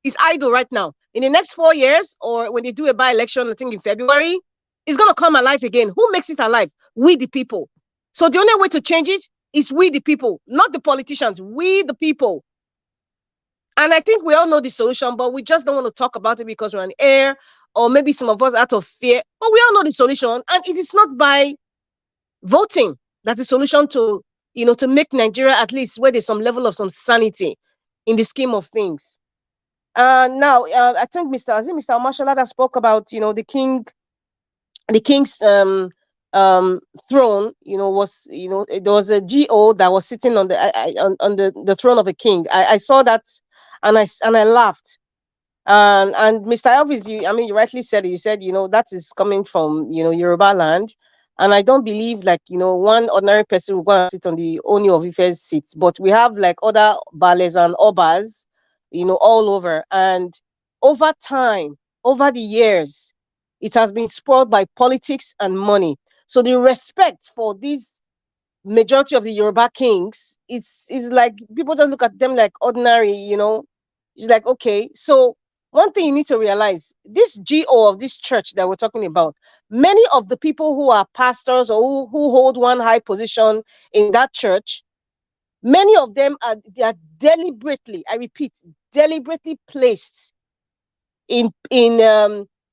S13: It's idle right now. In the next 4 years, or when they do a by-election, I think in February, it's going to come alive again. Who makes it alive? We, the people. So the only way to change it is we, the people, not the politicians, we, the people. And I think we all know the solution, but we just don't want to talk about it because we're on air, or maybe some of us out of fear. But we all know the solution, and it is not by voting that's the solution to, to make Nigeria at least where there's some level of some sanity in the scheme of things. Now, I think Mr. Mashallah that spoke about, the king's throne, was, there was a GO that was sitting on the throne of a king. I saw that, and I laughed. And Mr. Elvis, you rightly said it. You said, that is coming from, Yoruba land. And I don't believe one ordinary person will go and sit on the Oni of Ife's seat, but we have other bales and obas, all over. And over time, over the years, it has been spoiled by politics and money. So the respect for these majority of the Yoruba kings, is like people just look at them like ordinary, It's like, okay. So one thing you need to realize, this GO of this church that we're talking about, many of the people who are pastors or who hold one high position in that church, many of them are deliberately, I repeat, deliberately placed in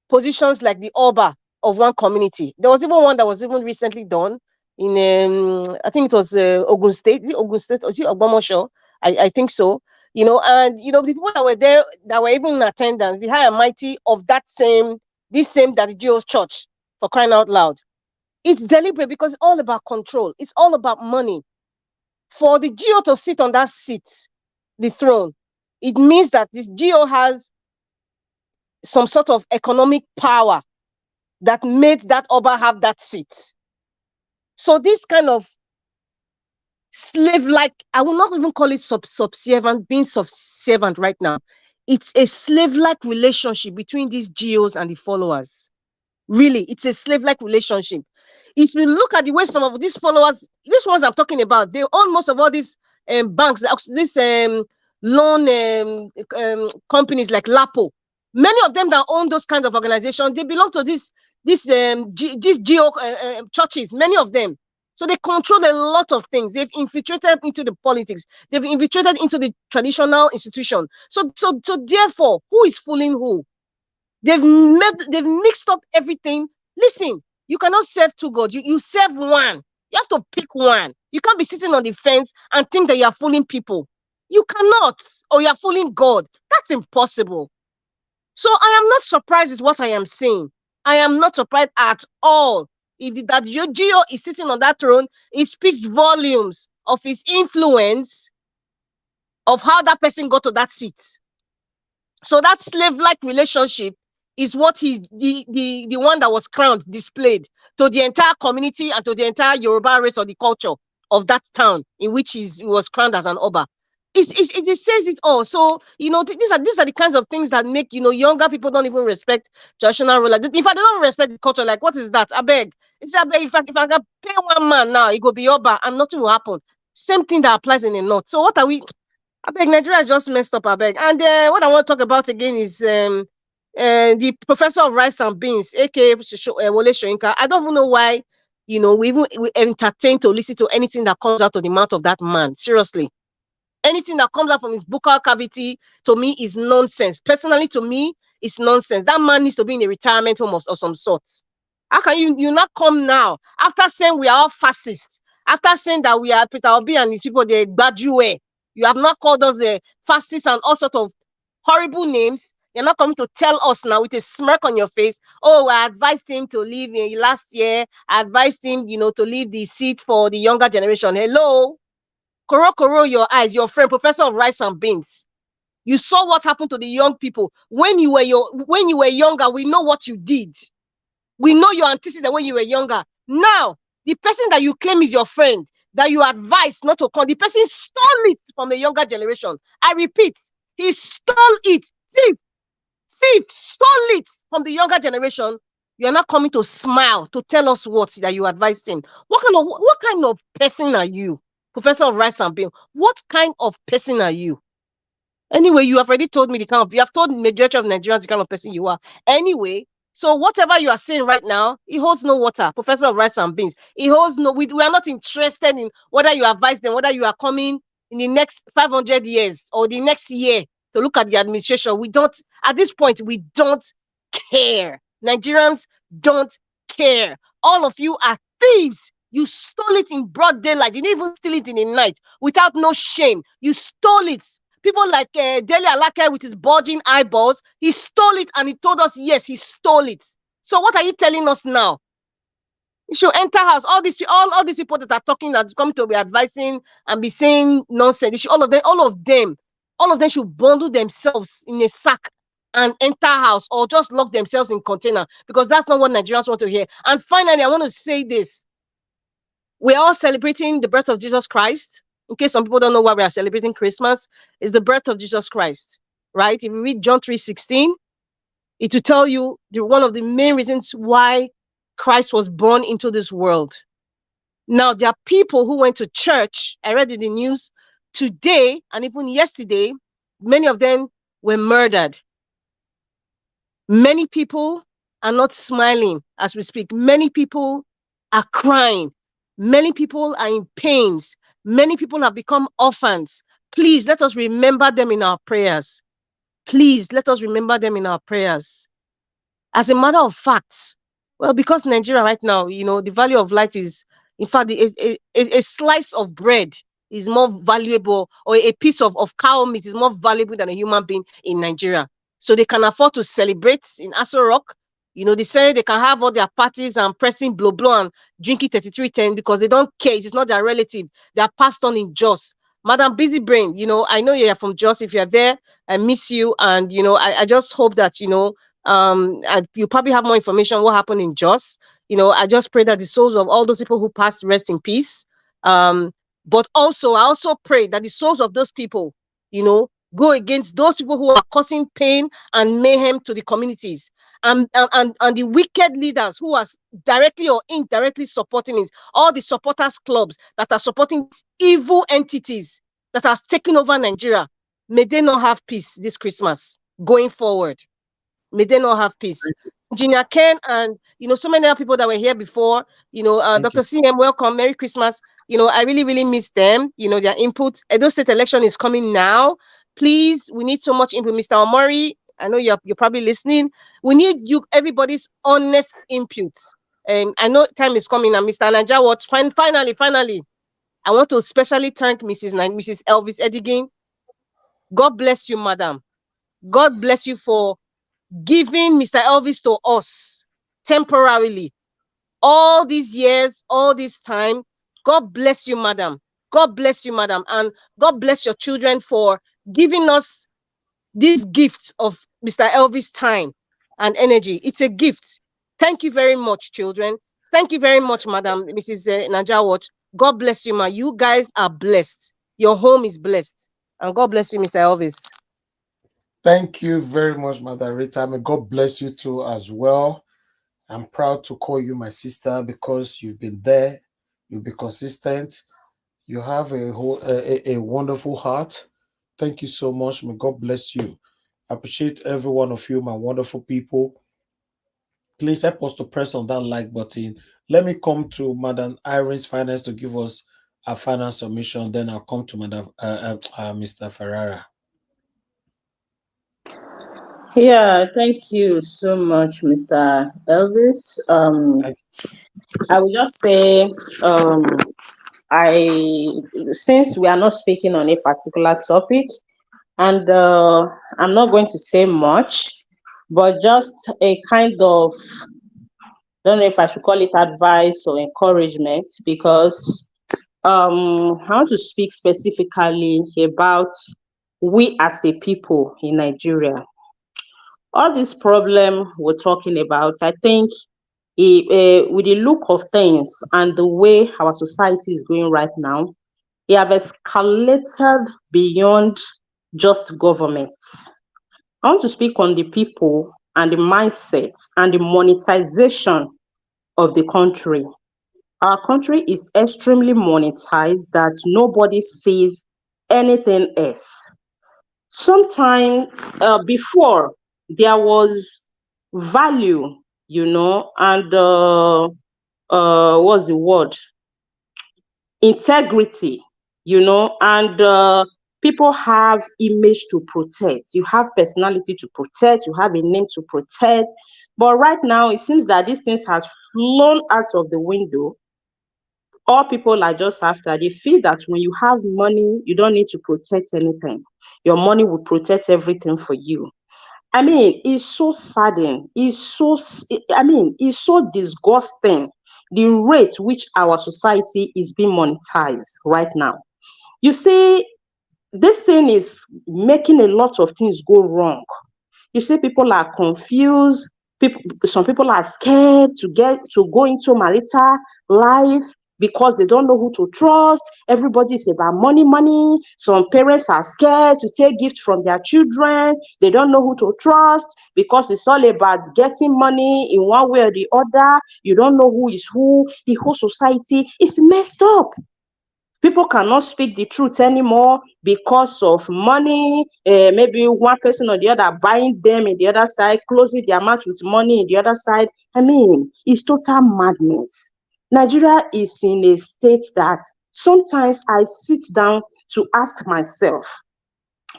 S13: positions like the Oba of one community. There was even one that was even recently done in, I think it was Ogun State. Is it Ogun State or is it Ogbomosho? I think so. And the people that were there, that were even in attendance, the high and mighty of this same that GO's church, for crying out loud. It's deliberate because it's all about control. It's all about money. For the GO to sit on that seat, the throne, it means that this GO has some sort of economic power that made that Oba have that seat. So this kind of slave-like, I will not even call it subservient, being subservient right now. It's a slave-like relationship between these GOs and the followers. Really, it's a slave-like relationship. If you look at the way some of these followers, these ones I'm talking about, they own most of all these banks, these loan companies like Lapo. Many of them that own those kinds of organizations, they belong to these GO churches, many of them. So they control a lot of things. They've infiltrated into the politics. They've infiltrated into the traditional institution. So therefore, who is fooling who? They've mixed up everything. Listen, you cannot serve two gods. You serve one. You have to pick one. You can't be sitting on the fence and think that you are fooling people. You cannot, or you are fooling God. That's impossible. So I am not surprised with what I am saying. I am not surprised at all. If that your GO is sitting on that throne, it speaks volumes of his influence, of how that person got to that seat. So that slave-like relationship is what the one that was crowned displayed to the entire community and to the entire Yoruba race or the culture of that town in which he was crowned as an Oba. It says it all. So these are the kinds of things that make younger people don't even respect traditional rule. If I don't respect the culture, like what is that? I beg. It's I beg. If I can pay one man now, it will be Oba, and nothing will happen. Same thing that applies in the north. So what are we? I beg. Nigeria is just messed up. I beg. And what I want to talk about again is the professor of rice and beans, aka Wole Soyinka. I don't even know why we entertain to listen to anything that comes out of the mouth of that man. Seriously. Anything that comes out from his buccal cavity, to me, is nonsense. Personally, to me, it's nonsense. That man needs to be in a retirement home of some sort. How can you not come now after saying we are all fascists? After saying that we are Peter Obi and his people, they graduate. You have not called us a fascists and all sort of horrible names. You're not coming to tell us now with a smirk on your face, oh, I advised him to leave last year. I advised him, to leave the seat for the younger generation. Hello? Koro your eyes, your friend, professor of rice and beans. You saw what happened to the young people. When you were younger, we know what you did. We know you anticipated when you were younger. Now, the person that you claim is your friend, that you advised not to call, the person stole it from the younger generation. I repeat, he stole it. Thief stole it from the younger generation. You are not coming to smile to tell us what that you advised him. What kind of person are you, professor of rice and bean? What kind of person are you? Anyway, you have already told me you have told the majority of Nigerians the kind of person you are. Anyway, so whatever you are saying right now, it holds no water, professor of rice and beans. It holds no, we are not interested in whether you advise them, whether you are coming in the next 500 years or the next year to look at the administration. We don't, at this point, we don't care. Nigerians don't care. All of you are thieves. You stole it in broad daylight. You didn't even steal it in the night without no shame. You stole it. People like Dele Alake with his bulging eyeballs, he stole it and he told us, yes, he stole it. So what are you telling us now? You should enter house. All these people that are talking, that come to be advising and be saying nonsense. All of them should bundle themselves in a sack and enter house, or just lock themselves in container, because that's not what Nigerians want to hear. And finally, I want to say this. We're all celebrating the birth of Jesus Christ. In case some people don't know why we are celebrating Christmas, it's the birth of Jesus Christ, right? If you read John 3:16, it will tell you one of the main reasons why Christ was born into this world. Now, there are people who went to church. I read in the news today and even yesterday, many of them were murdered. Many people are not smiling as we speak. Many people are crying. Many people are in pains. Many people have become orphans. Please let us remember them in our prayers. Please let us remember them in our prayers. As a matter of fact, well, because Nigeria right now, the value of life is, in fact, a slice of bread is more valuable, or a piece of cow meat is more valuable than a human being in Nigeria. So they can afford to celebrate in Aso Rock. They say they can have all their parties and pressing blow and drinking 3310 because they don't care. It's not their relative. They are passed on in Jos. Madam Busy Brain, I know you're from Jos. If you're there, I miss you. And, I just hope that, you probably have more information on what happened in Jos. I just pray that the souls of all those people who passed rest in peace. But also, I also pray that the souls of those people, go against those people who are causing pain and mayhem to the communities, and the wicked leaders who are directly or indirectly supporting it, all the supporters clubs that are supporting evil entities that are taking over Nigeria. May they not have peace this Christmas going forward. May they not have peace. Engineer Ken and so many other people that were here before, Dr. CM, welcome, Merry Christmas. I really, really miss them, their input. Edo State election is coming now. Please, we need so much input. Mr. Omori, I know you're probably listening. We need everybody's honest input. I know time is coming, and Mr. Najawat, finally, I want to especially thank Mrs. Elvis Edigin. God bless you, madam. God bless you for giving Mr. Elvis to us temporarily. All these years, all this time, God bless you, madam. God bless you, madam. And God bless your children for giving us these gifts of Mr. Elvis' time and energy. It's a gift. Thank you very much, children. Thank you very much, Madam Mrs. Najawat. God bless you, ma. You guys are blessed. Your home is blessed. And God bless you, Mr. Elvis.
S5: Thank you very much, Mother Rita. May God bless you too as well. I'm proud to call you my sister because you've been there. You've been consistent. You have a wonderful heart. Thank you so much. May God bless you. I appreciate every one of you, my wonderful people. Please help us to press on that like button. Let me come to Madam Irene's Finance to give us
S11: a final submission. Then I'll come to Mr. Ferrara.
S8: Yeah, thank you so much, Mr. Elvis. I will just say, since we are not speaking on a particular topic, and I'm not going to say much, but just a kind of, don't know if I should call it advice or encouragement, because I want to speak specifically about we as a people in Nigeria. All this problem we're talking about, I think with the look of things and the way our society is going right now, it have escalated beyond just government. I want to speak on the people and the mindset and the monetization of the country. Our country is extremely monetized that nobody sees anything else. Sometimes before there was value, and what's the word? Integrity, and people have image to protect. You have personality to protect. You have a name to protect. But right now, it seems that these things have flown out of the window. All people are just after. They feel that when you have money, you don't need to protect anything. Your money will protect everything for you. I mean, it's so saddening. It's so disgusting the rate which our society is being monetized right now. You see, this thing is making a lot of things go wrong. You see, people are confused. Some people are scared to go into marital life because they don't know who to trust. Everybody is about money, money. Some parents are scared to take gifts from their children. They don't know who to trust because it's all about getting money in one way or the other. You don't know who is who. The whole society is messed up. People cannot speak the truth anymore because of money. Maybe one person or the other buying them in the other side, closing their mouth with money in the other side. I mean, it's total madness. Nigeria is in a state that sometimes I sit down to ask myself,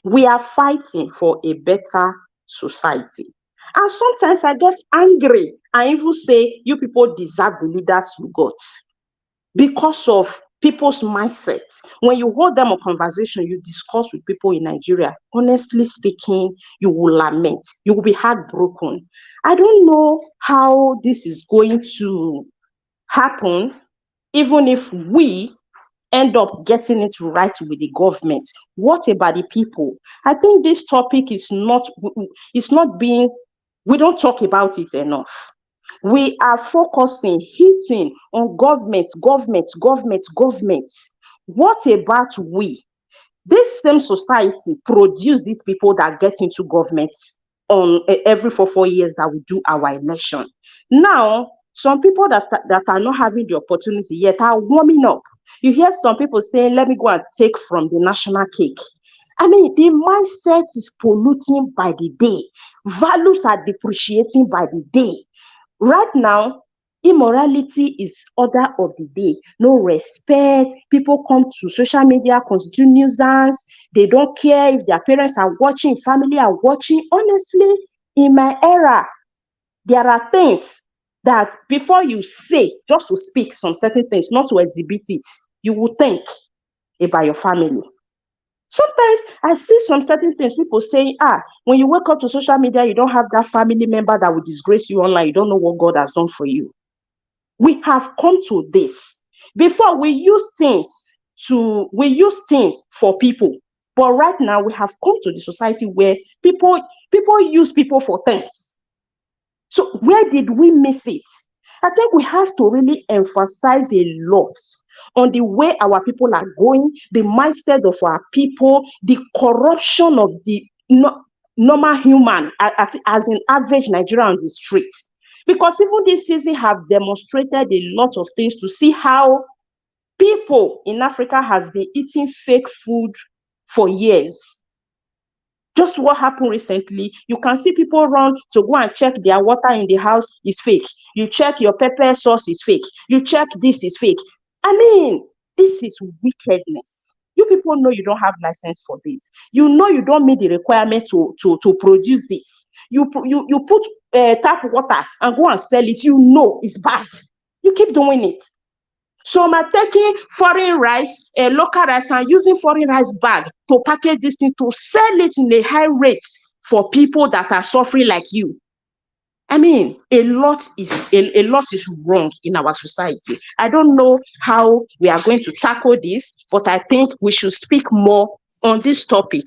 S8: we are fighting for a better society. And sometimes I get angry. I even say, you people deserve the leaders you got, because of people's mindset. When you hold them a conversation, you discuss with people in Nigeria, honestly speaking, you will lament. You will be heartbroken. I don't know how this is going to happen, even if we end up getting it right with the government. What about the people? I think this topic is not being, we don't talk about it enough. We are focusing, hitting on government. What about we? This same society produce these people that get into government on every 4 years that we do our election. Now, some people that are not having the opportunity yet are warming up. You hear some people saying, let me go and take from the national cake. I mean, the mindset is polluting by the day. Values are depreciating by the day. Right now, immorality is order of the day. No respect. People come to social media, constitute nuisance. They don't care if their parents are watching, family are watching. Honestly, in my era, there are things that before you say, just to speak some certain things, not to exhibit it, you will think about your family. Sometimes I see some certain things, people saying, when you wake up to social media, you don't have that family member that will disgrace you online. You don't know what God has done for you. We have come to this. Before we use things for people. But right now we have come to the society where people use people for things. So where did we miss it? I think we have to really emphasize a lot on the way our people are going, the mindset of our people, the corruption of the normal human, as an average Nigerian on the street. Because even this season have demonstrated a lot of things to see how people in Africa has been eating fake food for years. Just what happened recently, you can see people run to go and check their water in the house is fake. You check your pepper sauce is fake. You check this is fake. I mean, This is wickedness. You people know you don't have license for this. You know you don't meet the requirement to produce this. You put tap water and go and sell it. You know it's bad. You keep doing it. So I'm taking foreign rice, local rice, and using foreign rice bag to package this thing to sell it in a high rate for people that are suffering like you. I mean, a lot is wrong in our society. I don't know how we are going to tackle this, but I think we should speak more on this topic,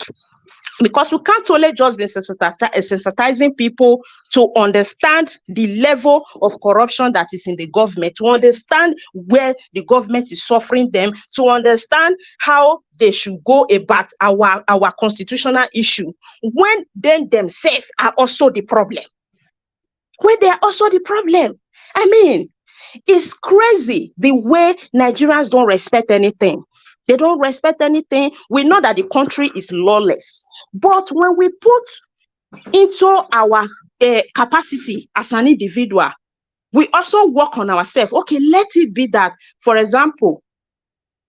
S8: because we can't only just be sensitizing people to understand the level of corruption that is in the government, to understand where the government is suffering them, to understand how they should go about our constitutional issue, when then themselves are also the problem. When they are also the problem. I mean, it's crazy the way Nigerians don't respect anything. They don't respect anything. We know that the country is lawless. But when we put into our capacity as an individual, we also work on ourselves. Okay, let it be that, for example,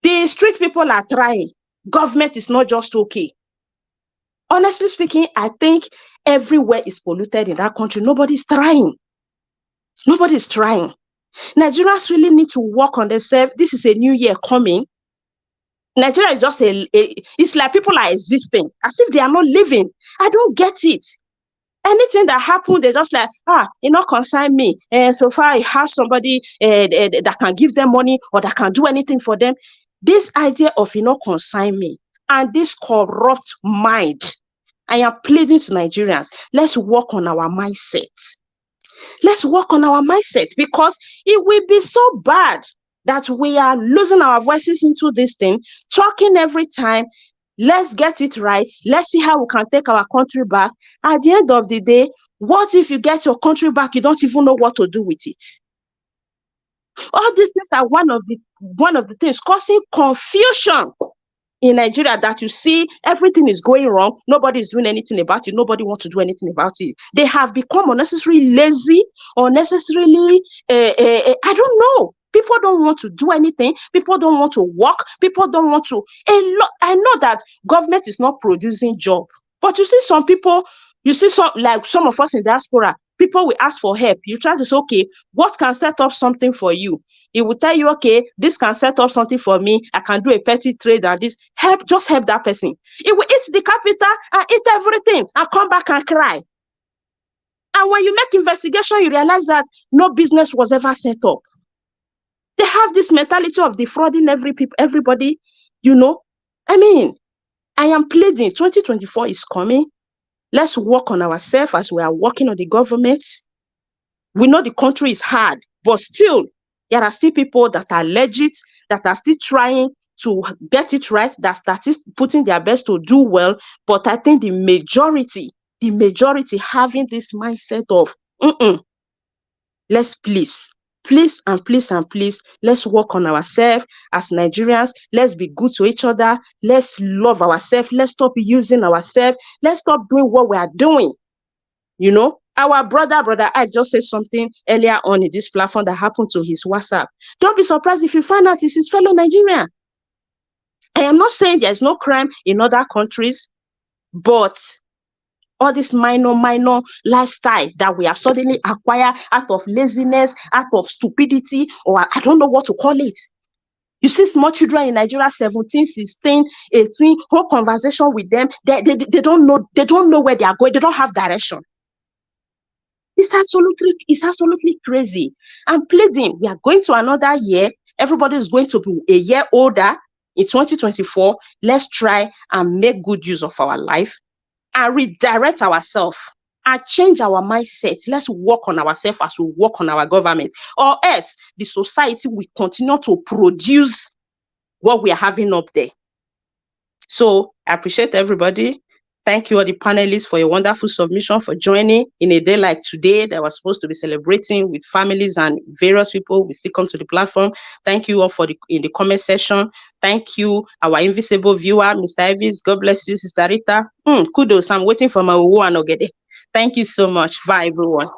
S8: the street people are trying. Government is not just okay. Honestly speaking, I think everywhere is polluted in that country. Nobody's trying. Nobody's trying. Nigerians really need to work on themselves. This is a new year coming. Nigeria is just it's like people are existing as if they are not living. I don't get it. Anything that happened, they're just like, it not concern me. And so far I have somebody that can give them money or that can do anything for them. This idea of it not concern me and this corrupt mind, I am pleading to Nigerians, let's work on our mindset. Let's work on our mindset, because it will be so bad that we are losing our voices into this thing, talking every time. Let's get it right. Let's see how we can take our country back. At the end of the day, what if you get your country back, you don't even know what to do with it? All these things are one of the things causing confusion in Nigeria, that you see everything is going wrong. Nobody is doing anything about it. Nobody wants to do anything about it. They have become unnecessarily lazy, unnecessarily, I don't know. People don't want to do anything. People don't want to work. People don't want to. I know that government is not producing job, but you see some people, like some of us in diaspora, people will ask for help. You try to say, okay, what can set up something for you? It will tell you, okay, this can set up something for me. I can do a petty trade and this. Just help that person. It will eat the capital and eat everything and come back and cry. And when you make investigation, you realize that no business was ever set up. They have this mentality of defrauding everybody, you know. I mean, I am pleading, 2024 is coming. Let's work on ourselves as we are working on the government. We know the country is hard, but still, there are still people that are legit, that are still trying to get it right, that are still putting their best to do well. But I think the majority having this mindset of, let's please, let's work on ourselves as Nigerians. Let's be good to each other. Let's love ourselves. Let's stop using ourselves. Let's stop doing what we are doing. You know, our brother, I just said something earlier on in this platform that happened to his WhatsApp. Don't be surprised if you find out it's his fellow Nigerian. I am not saying there's no crime in other countries, but all this minor lifestyle that we have suddenly acquired out of laziness, out of stupidity, or I don't know what to call it. You see small children in Nigeria, 17, 16, 18, whole conversation with them. They don't know where they are going. They don't have direction. It's absolutely crazy. I'm pleading, we are going to another year. Everybody is going to be a year older in 2024. Let's try and make good use of our life and redirect ourselves and change our mindset. Let's work on ourselves as we work on our government, or else the society will continue to produce what we are having up there. So I appreciate everybody. Thank you all the panelists for your wonderful submission, for joining in a day like today that was supposed to be celebrating with families and various people. We still come to the platform. Thank you all in the comment section. Thank you, our invisible viewer, Mr. Ivis. God bless you, Sister Rita. Kudos. I'm waiting for my Uwu and Ogede. Thank you so much. Bye, everyone.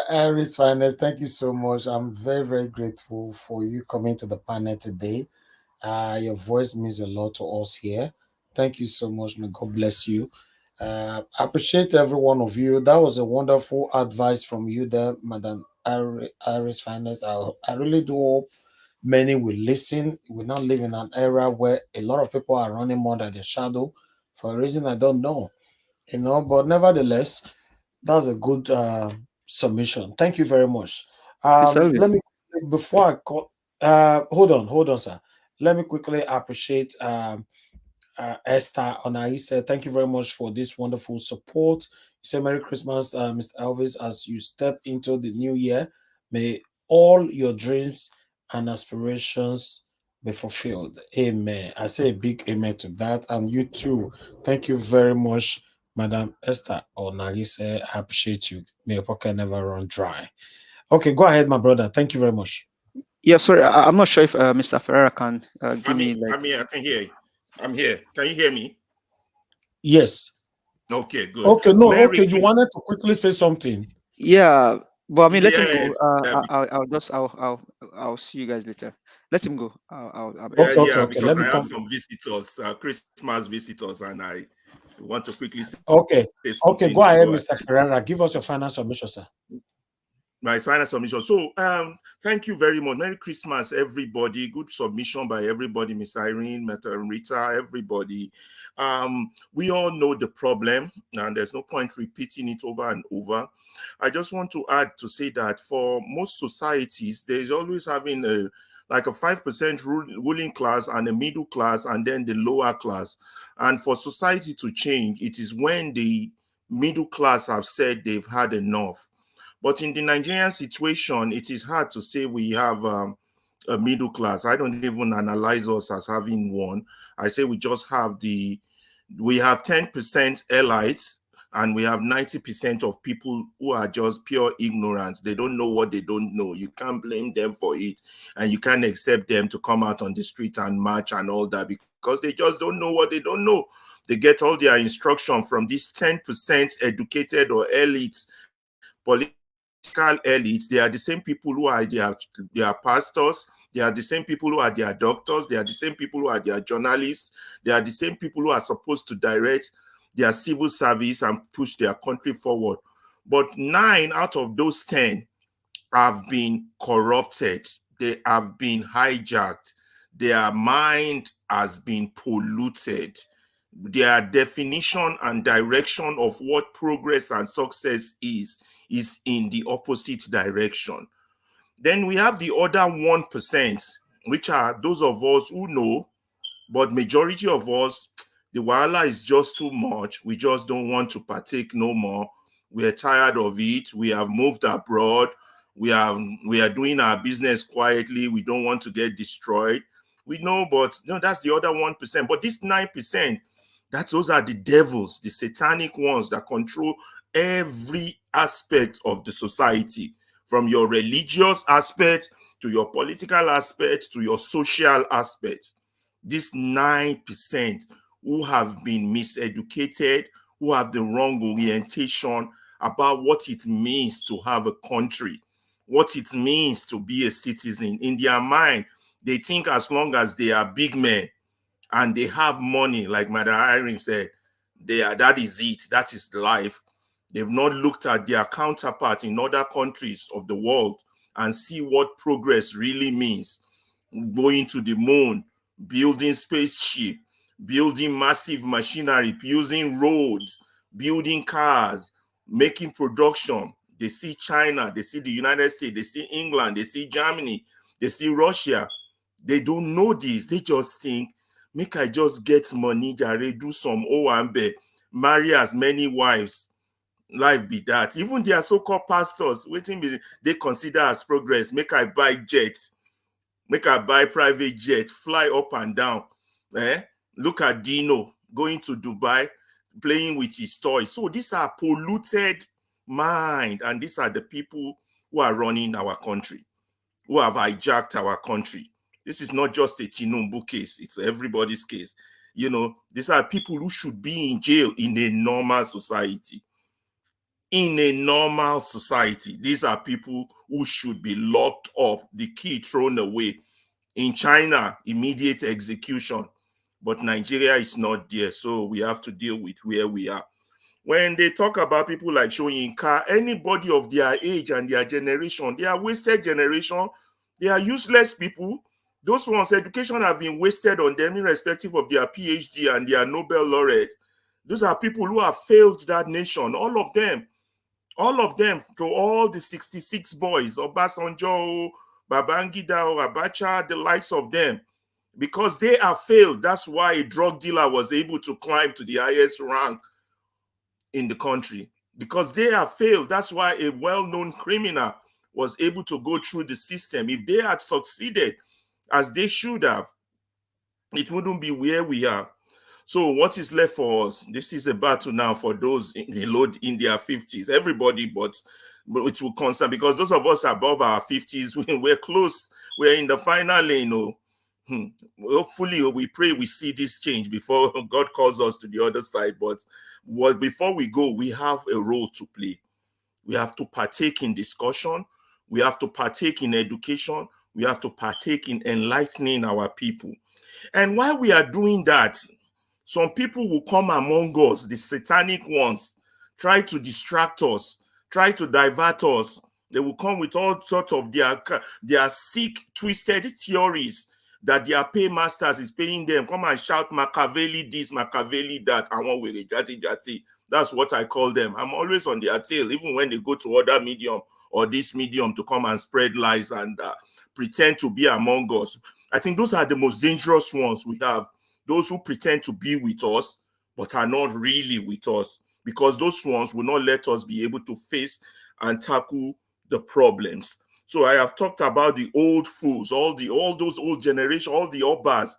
S5: Iris Finance, thank you so much. I'm very, very grateful for you coming to the panel today. Your voice means a lot to us here. Thank you so much. May God bless you. I appreciate every one of you. That was a wonderful advice from you there, Madam Iris Finance. I really do hope many will listen. We now live in an era where a lot of people are running more than the shadow for a reason I don't know. But nevertheless, that's a good submission. Thank you very much.
S14: Mr. Elvis.
S5: Let me before I call. Hold on, sir. Let me quickly appreciate Esther Onaise. Thank you very much for this wonderful support. You say Merry Christmas, Mr. Elvis, as you step into the new year. May all your dreams and aspirations be fulfilled. Amen. I say a big amen to that. And you too. Thank you very much, Madam Esther Onaise. I appreciate you. May your pocket never run dry. Okay, go ahead, my brother. Thank you very much.
S14: Yeah, sorry, I'm not sure if Mr. Ferreira can give me like.
S12: I can hear you. I'm here. Can you hear me?
S5: Yes.
S12: Okay, good.
S5: Okay, no, okay. You wanted to quickly say something.
S14: Yeah, but I mean, let him go.
S12: Yes.
S14: I'll see you guys later. Let him go.
S5: Okay.
S12: Because
S5: Let
S12: I
S5: me
S12: have
S5: come.
S12: some visitors, Christmas visitors, and I want to quickly say
S5: Okay,
S12: something
S5: go ahead,
S12: to
S5: Mr. Ferreira. Give us your final submission, sir.
S12: my final submission. So, thank you very much. Merry Christmas, everybody. Good submission by everybody, Miss Irene, Meta Rita, everybody. We all know the problem, and there's no point repeating it over and over. I just want to add to say that for most societies, there's always having a 5% ruling class and a middle class, and then the lower class. And for society to change, it is when the middle class have said they've had enough. But in the Nigerian situation, it is hard to say we have a middle class. I don't even analyze us as having one. I say we just have we have 10% elites, and we have 90% of people who are just pure ignorance. They don't know what they don't know. You can't blame them for it, and you can't accept them to come out on the street and march and all that, because they just don't know what they don't know. They get all their instruction from these 10% educated or elites, political elites. They are the same people who are their pastors. They are the same people who are their doctors. They are the same people who are their journalists. They are the same people who are supposed to direct their civil service and push their country forward. But 9 out of those 10 have been corrupted. They have been hijacked. Their mind has been polluted. Their definition and direction of what progress and success is in the opposite direction. Then we have the other 1%, which are those of us who know, but majority of us, the wahala is just too much. We just don't want to partake no more. We are tired of it. We have moved abroad. We are doing our business quietly. We don't want to get destroyed. We know, but that's the other 1%. But this 9%, those are the devils, the satanic ones that control every aspect of the society, from your religious aspect to your political aspect to your social aspect. This 9% who have been miseducated, who have the wrong orientation about what it means to have a country, what it means to be a citizen. In their mind, they think as long as they are big men and they have money, like Madam Irene said, that is it. That is life. They've not looked at their counterparts in other countries of the world and see what progress really means. Going to the moon, building spaceship, building massive machinery, using roads, building cars, making production. They see China, they see the United States, they see England, they see Germany, they see Russia. They don't know this. They just think, make I just get money, jare, do some owambe, marry as many wives. Life be that. Even their so-called pastors, waiting, they consider as progress. Make I buy jets, make I buy private jet, fly up and down. Look at Dino going to Dubai, playing with his toys. So these are polluted mind, and these are the people who are running our country, who have hijacked our country. This is not just a Tinubu case, it's everybody's case. These are people who should be in jail in a normal society. in a normal society, these are people who should be locked up, the key thrown away. In China, immediate execution. But Nigeria is not there, so we have to deal with where we are. When they talk about people like Soyinka, anybody of their age and their generation, they are wasted generation. They are useless people. Those ones, education have been wasted on them irrespective of their PhD and their Nobel laureate. Those are people who have failed that nation, all of them, to all the 66 boys, Obasanjo, Babangida, Abacha, the likes of them. Because they have failed, that's why a drug dealer was able to climb to the highest rank in the country. Because they have failed, that's why a well-known criminal was able to go through the system. If they had succeeded as they should have, it wouldn't be where we are. So what is left for us? This is a battle now for those in their 50s. Everybody, but it will concern, because those of us above our 50s, we're close. We're in the final lane. Hopefully, we pray we see this change before God calls us to the other side. But before we go, we have a role to play. We have to partake in discussion. We have to partake in education. We have to partake in enlightening our people. And while we are doing that, some people will come among us, the satanic ones, try to distract us, try to divert us. They will come with all sorts of their sick, twisted theories that their paymasters is paying them. Come and shout Machiavelli this, Machiavelli that. I want with jati. That's what I call them. I'm always on their tail, even when they go to other medium or this medium to come and spread lies and pretend to be among us. I think those are the most dangerous ones we have. Those who pretend to be with us, but are not really with us, because those ones will not let us be able to face and tackle the problems. So I have talked about the old fools, all those old generation, all the obas,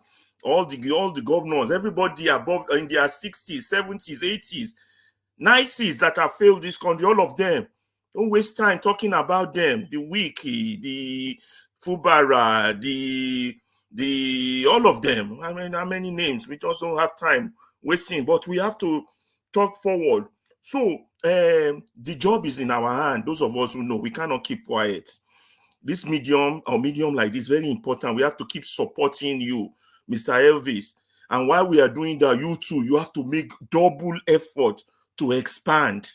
S12: all the governors, everybody above in their 60s, 70s, 80s, 90s that have failed this country, all of them. Don't waste time talking about them. The Wiki, the Fubara, the all of them. I mean, how many names? We just don't have time wasting, but we have to talk forward. So the job is in our hand. Those of us who know, we cannot keep quiet. This medium like this, very important. We have to keep supporting you, Mr. Elvis. And while we are doing that, you too, you have to make double effort to expand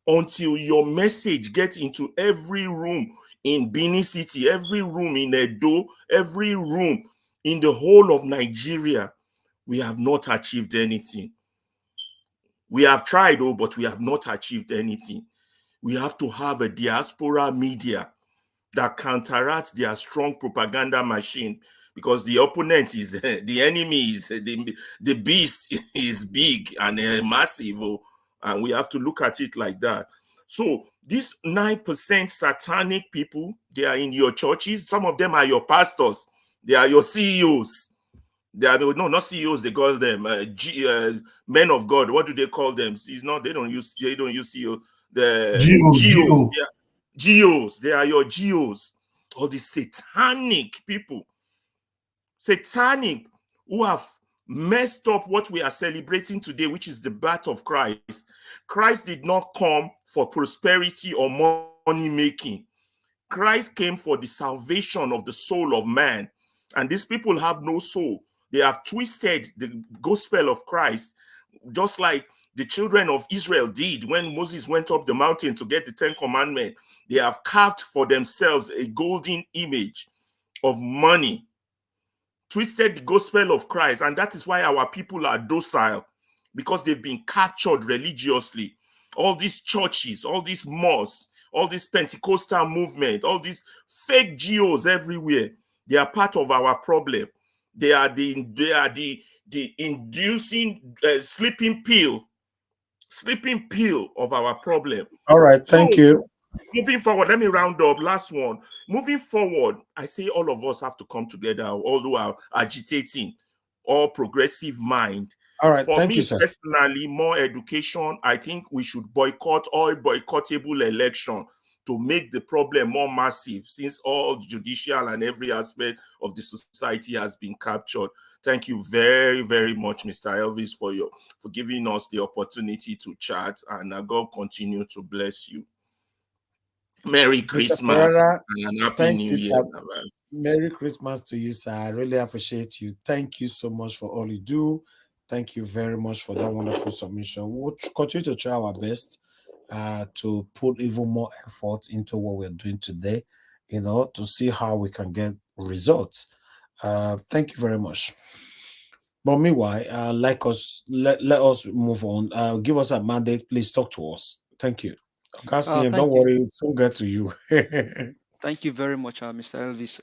S12: until your message gets into every room in Benin City, every room in Edo, every room in the whole of Nigeria. We have not achieved anything. We have tried, but we have not achieved anything. We have to have a diaspora media that counteracts their strong propaganda machine, because the opponent is the enemy is the beast is big and massive, and we have to look at it like that. So these 9% satanic people, they are in your churches. Some of them are your pastors. They are your CEOs. They are not CEOs. They call them men of God. What do they call them? It's not. They don't use CEO. The GEOs. GEOs. They are your GEOs. All these satanic people. Satanic, who have messed up what we are celebrating today, which is the birth of Christ. Christ did not come for prosperity or money making. Christ came for the salvation of the soul of man. And these people have no soul. They have twisted the gospel of Christ, just like the children of Israel did when Moses went up the mountain to get the 10 Commandments. They have carved for themselves a golden image of money, twisted the gospel of Christ, and that is why our people are docile, because they've been captured religiously. All these churches, all these mosques, all this Pentecostal movement, all these fake GOs everywhere, they are part of our problem. They are the inducing sleeping pill of our problem.
S11: All right, thank you.
S12: Moving forward, let me round up. Last one. Moving forward, I say all of us have to come together, all who are agitating, all progressive mind.
S11: All right,
S12: For
S11: thank
S12: me
S11: you, sir.
S12: personally, more education. I think we should boycott all boycottable election to make the problem more massive, since all judicial and every aspect of the society has been captured. Thank you very, very much, Mr. Elvis, for giving us the opportunity to chat, and God continue to bless you. Merry
S5: Mr.
S12: Christmas
S5: Ferreira,
S12: and Happy
S5: thank
S12: New
S5: you,
S12: Year.
S5: sir. Merry Christmas to you, sir. I really appreciate you. Thank you so much for all you do. Thank you very much for that wonderful submission. We'll continue to try our best to put even more effort into what we're doing today, to see how we can get results. Thank you very much. But meanwhile, let us move on. Give us a mandate. Please talk to us. Thank you. Cassian, don't
S14: Thank you.
S5: worry, it's will get to you.
S14: Thank you very much, Mr. Elvis.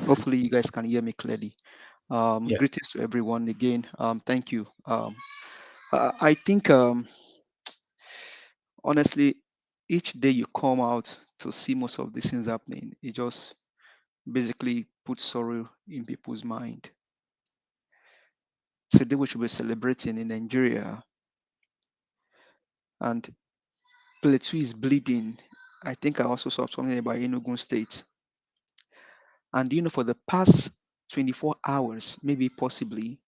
S14: Hopefully, you guys can hear me clearly.
S5: Yeah.
S14: Greetings to everyone again. Thank you. I think, honestly, each day you come out to see most of these things happening, it just basically puts sorrow in people's mind. Today, we should be celebrating in Nigeria, and Plateau is bleeding. I think I also saw something about Enugu State. And for the past 24 hours, maybe possibly,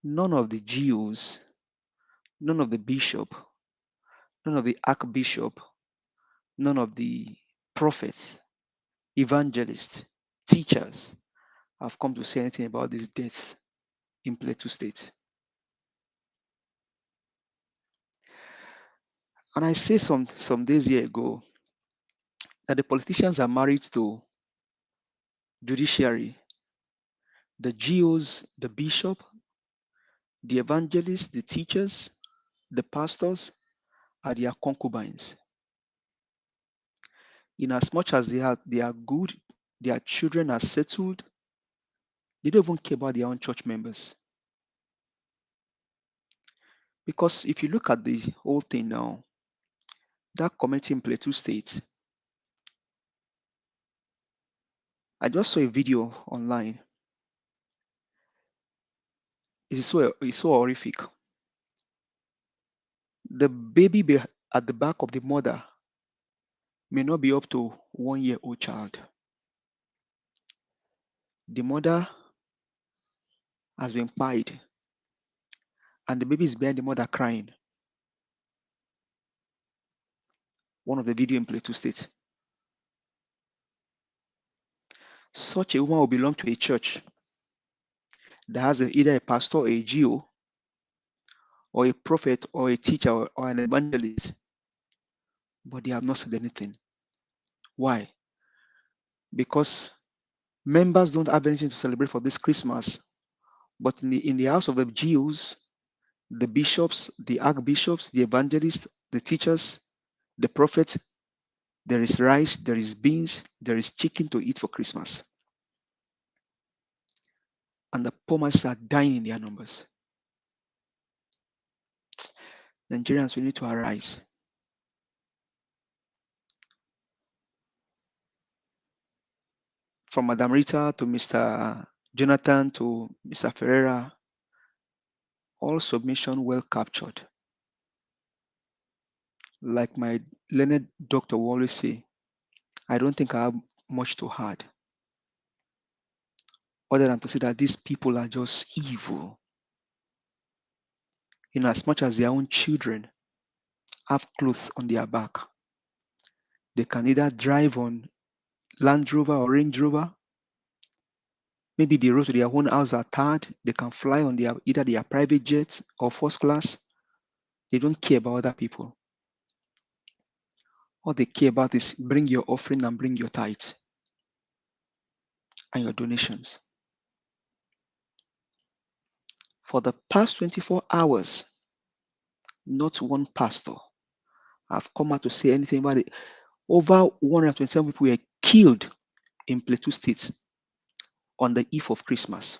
S14: none of the GOs, none of the bishop, none of the archbishop, none of the prophets, evangelists, teachers have come to say anything about these deaths in Plateau State. And I say some days here ago that the politicians are married to judiciary, the GOs, the bishop, the evangelists, the teachers, the pastors are their concubines. In as much as they are good, their children are settled, they don't even care about their own church members. Because if you look at the whole thing now, that community in Plateau State, I just saw a video online. It's so horrific. The baby at the back of the mother may not be up to 1-year-old child. The mother has been pied, and the baby is behind the mother crying. One of the video in Plateau State. Such a woman will belong to a church that has either a pastor or a GO or a prophet or a teacher or an evangelist, but they have not said anything. Why? Because members don't have anything to celebrate for this Christmas, but in the house of the GOs, the bishops, the archbishops, the evangelists, the teachers, the prophets, there is rice, there is beans, there is chicken to eat for Christmas. And the poor masses are dying in their numbers. Nigerians, we need to arise. From Madam Rita to Mr. Jonathan to Mr. Ferreira, all submission well captured. Like my learned doctor will always say, I don't think I have much to add, other than to say that these people are just evil. In as much as their own children have clothes on their back, they can either drive on Land Rover or Range Rover. Maybe the road to their own house are tarred. They can fly on either their private jets or first class. They don't care about other people. All they care about is bring your offering and bring your tithes and your donations. For the past 24 hours, not one pastor have come out to say anything about it. Over 127 people were killed in Plateau State on the eve of Christmas.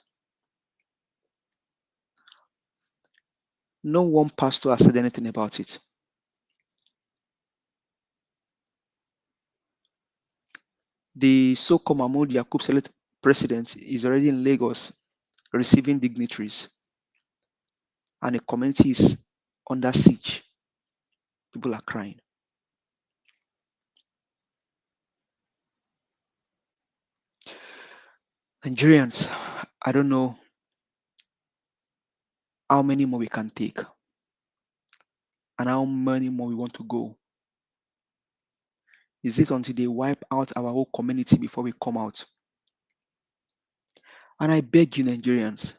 S14: No one pastor has said anything about it. The so-called Mahmoud Yakub Select president is already in Lagos receiving dignitaries, and the community is under siege. People are crying. Nigerians, I don't know how many more we can take, and how many more we want to go. Is it until they wipe out our whole community before we come out? And I beg you, Nigerians,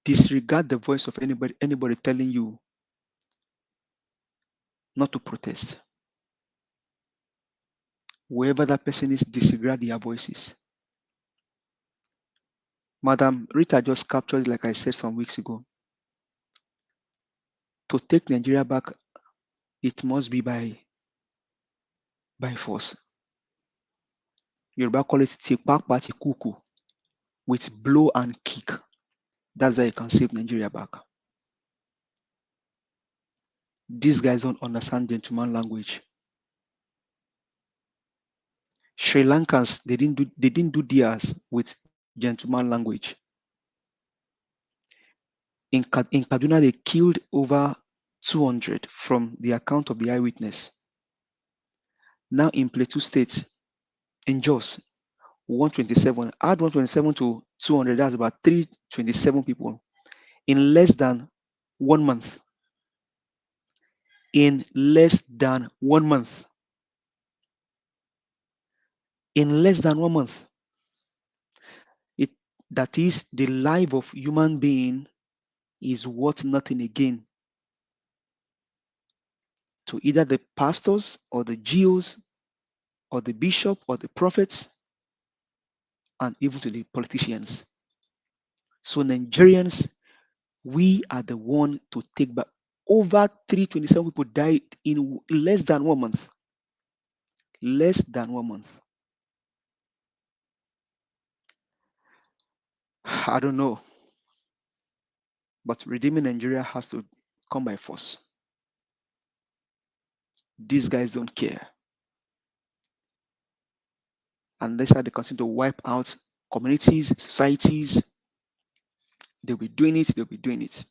S14: disregard the voice of anybody telling you not to protest. Wherever that person is, disregard their voices. Madam Rita just captured it, like I said some weeks ago. To take Nigeria back, it must be by force. Yoruba call it Tikpakpa Tikuku, with blow and kick. That's how you can save Nigeria back. These guys don't understand gentleman language. Sri Lankans, they didn't do theirs with gentleman language. In Kaduna, they killed over 200 from the account of the eyewitness. Now in Plateau State, in Jos, 127. Add 127 to 200, that's about 327 people in less than 1 month. In less than 1 month. In less than 1 month. That is, the life of human being is worth nothing again to either the pastors or the GOs or the bishop or the prophets and even to the politicians. So Nigerians, we are the one to take back. Over 327 people died in less than 1 month. Less than 1 month. I don't know. But redeeming Nigeria has to come by force. These guys don't care. And that's how they continue to wipe out communities, societies. They'll be doing it, they'll be doing it.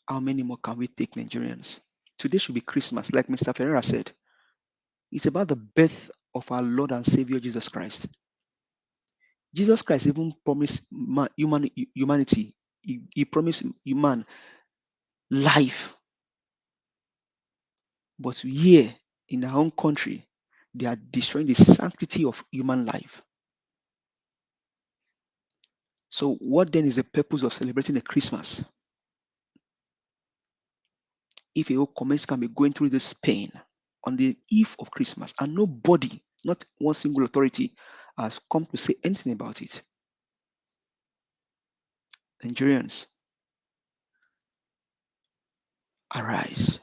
S14: How many more can we take, Nigerians? Today should be Christmas, like Mr. Ferreira said. It's about the birth of our Lord and Savior Jesus Christ. Jesus Christ even promised humanity. He promised human life. But here in our own country, they are destroying the sanctity of human life. So what then is the purpose of celebrating a Christmas? If a whole community can be going through this pain on the eve of Christmas and nobody, not one single authority, has come to say anything about it. Nigerians, arise.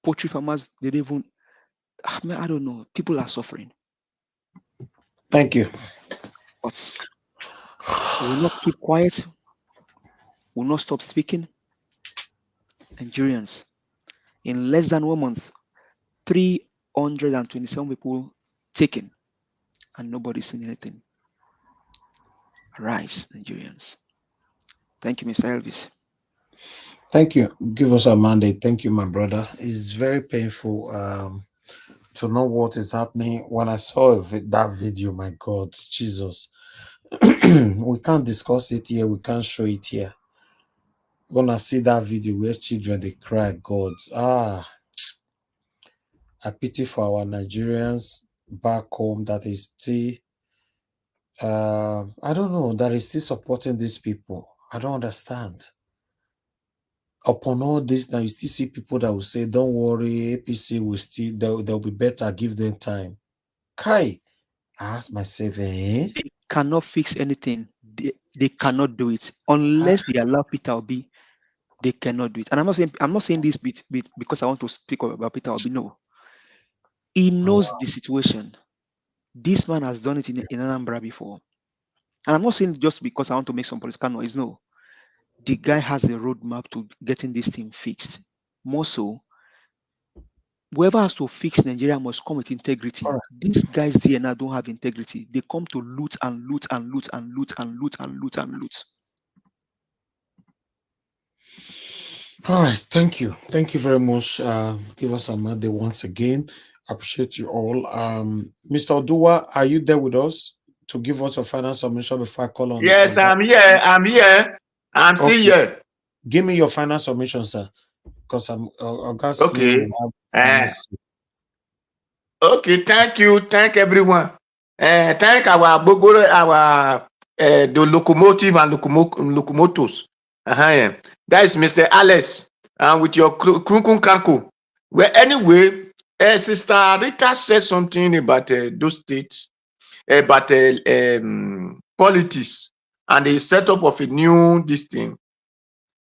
S14: Poultry farmers, they don't even, I don't know, people are suffering.
S11: Thank you.
S14: But we will not keep quiet. We will not stop speaking. Nigerians, in less than 1 month, 327 people taken, and nobody's saying anything. Arise, Nigerians. Thank you, Mr. Elvis.
S11: Thank you. Give us a mandate. Thank you, my brother. It's very painful to know what is happening. When I saw that video, my God, Jesus, we can't discuss it here. We can't show it here. When I see that video where children they cry, God, I pity for our Nigerians back home that is still, I don't know, that is still supporting these people. I don't understand. Upon all this, now you still see people that will say, "Don't worry, APC will still they'll be better. Give them time." Kai, I ask myself,
S14: They cannot fix anything. They cannot do it unless they allow Peter Obi. They cannot do it. And I'm not saying this because I want to speak about Peter Obi. No, he knows the situation. This man has done it in Anambra before. And I'm not saying just because I want to make some political noise. No, the guy has a roadmap to getting this thing fixed. More so, whoever has to fix Nigeria must come with integrity. These guys here now don't have integrity. They come to loot and loot and loot and loot and loot and loot and loot.
S11: all right, thank you. Thank you very much. Give us a Monday once again. Appreciate you all. Mr. Odua, are you there with us? to give us a final submission before I call on?
S15: Yes, I'm here. I'm here. I'm still
S11: Okay.
S15: here.
S11: Give me your final submission, sir, because I'm August
S15: Okay.
S11: will have final say.
S15: Okay, thank you. Thank everyone. Thank our Bogoro, our the locomotive and locomotives. Yeah. That is Mr. Alex with your Krukun Kanku. Well, anyway, Sister Rita said something about those states, about politics and the setup of a new this thing.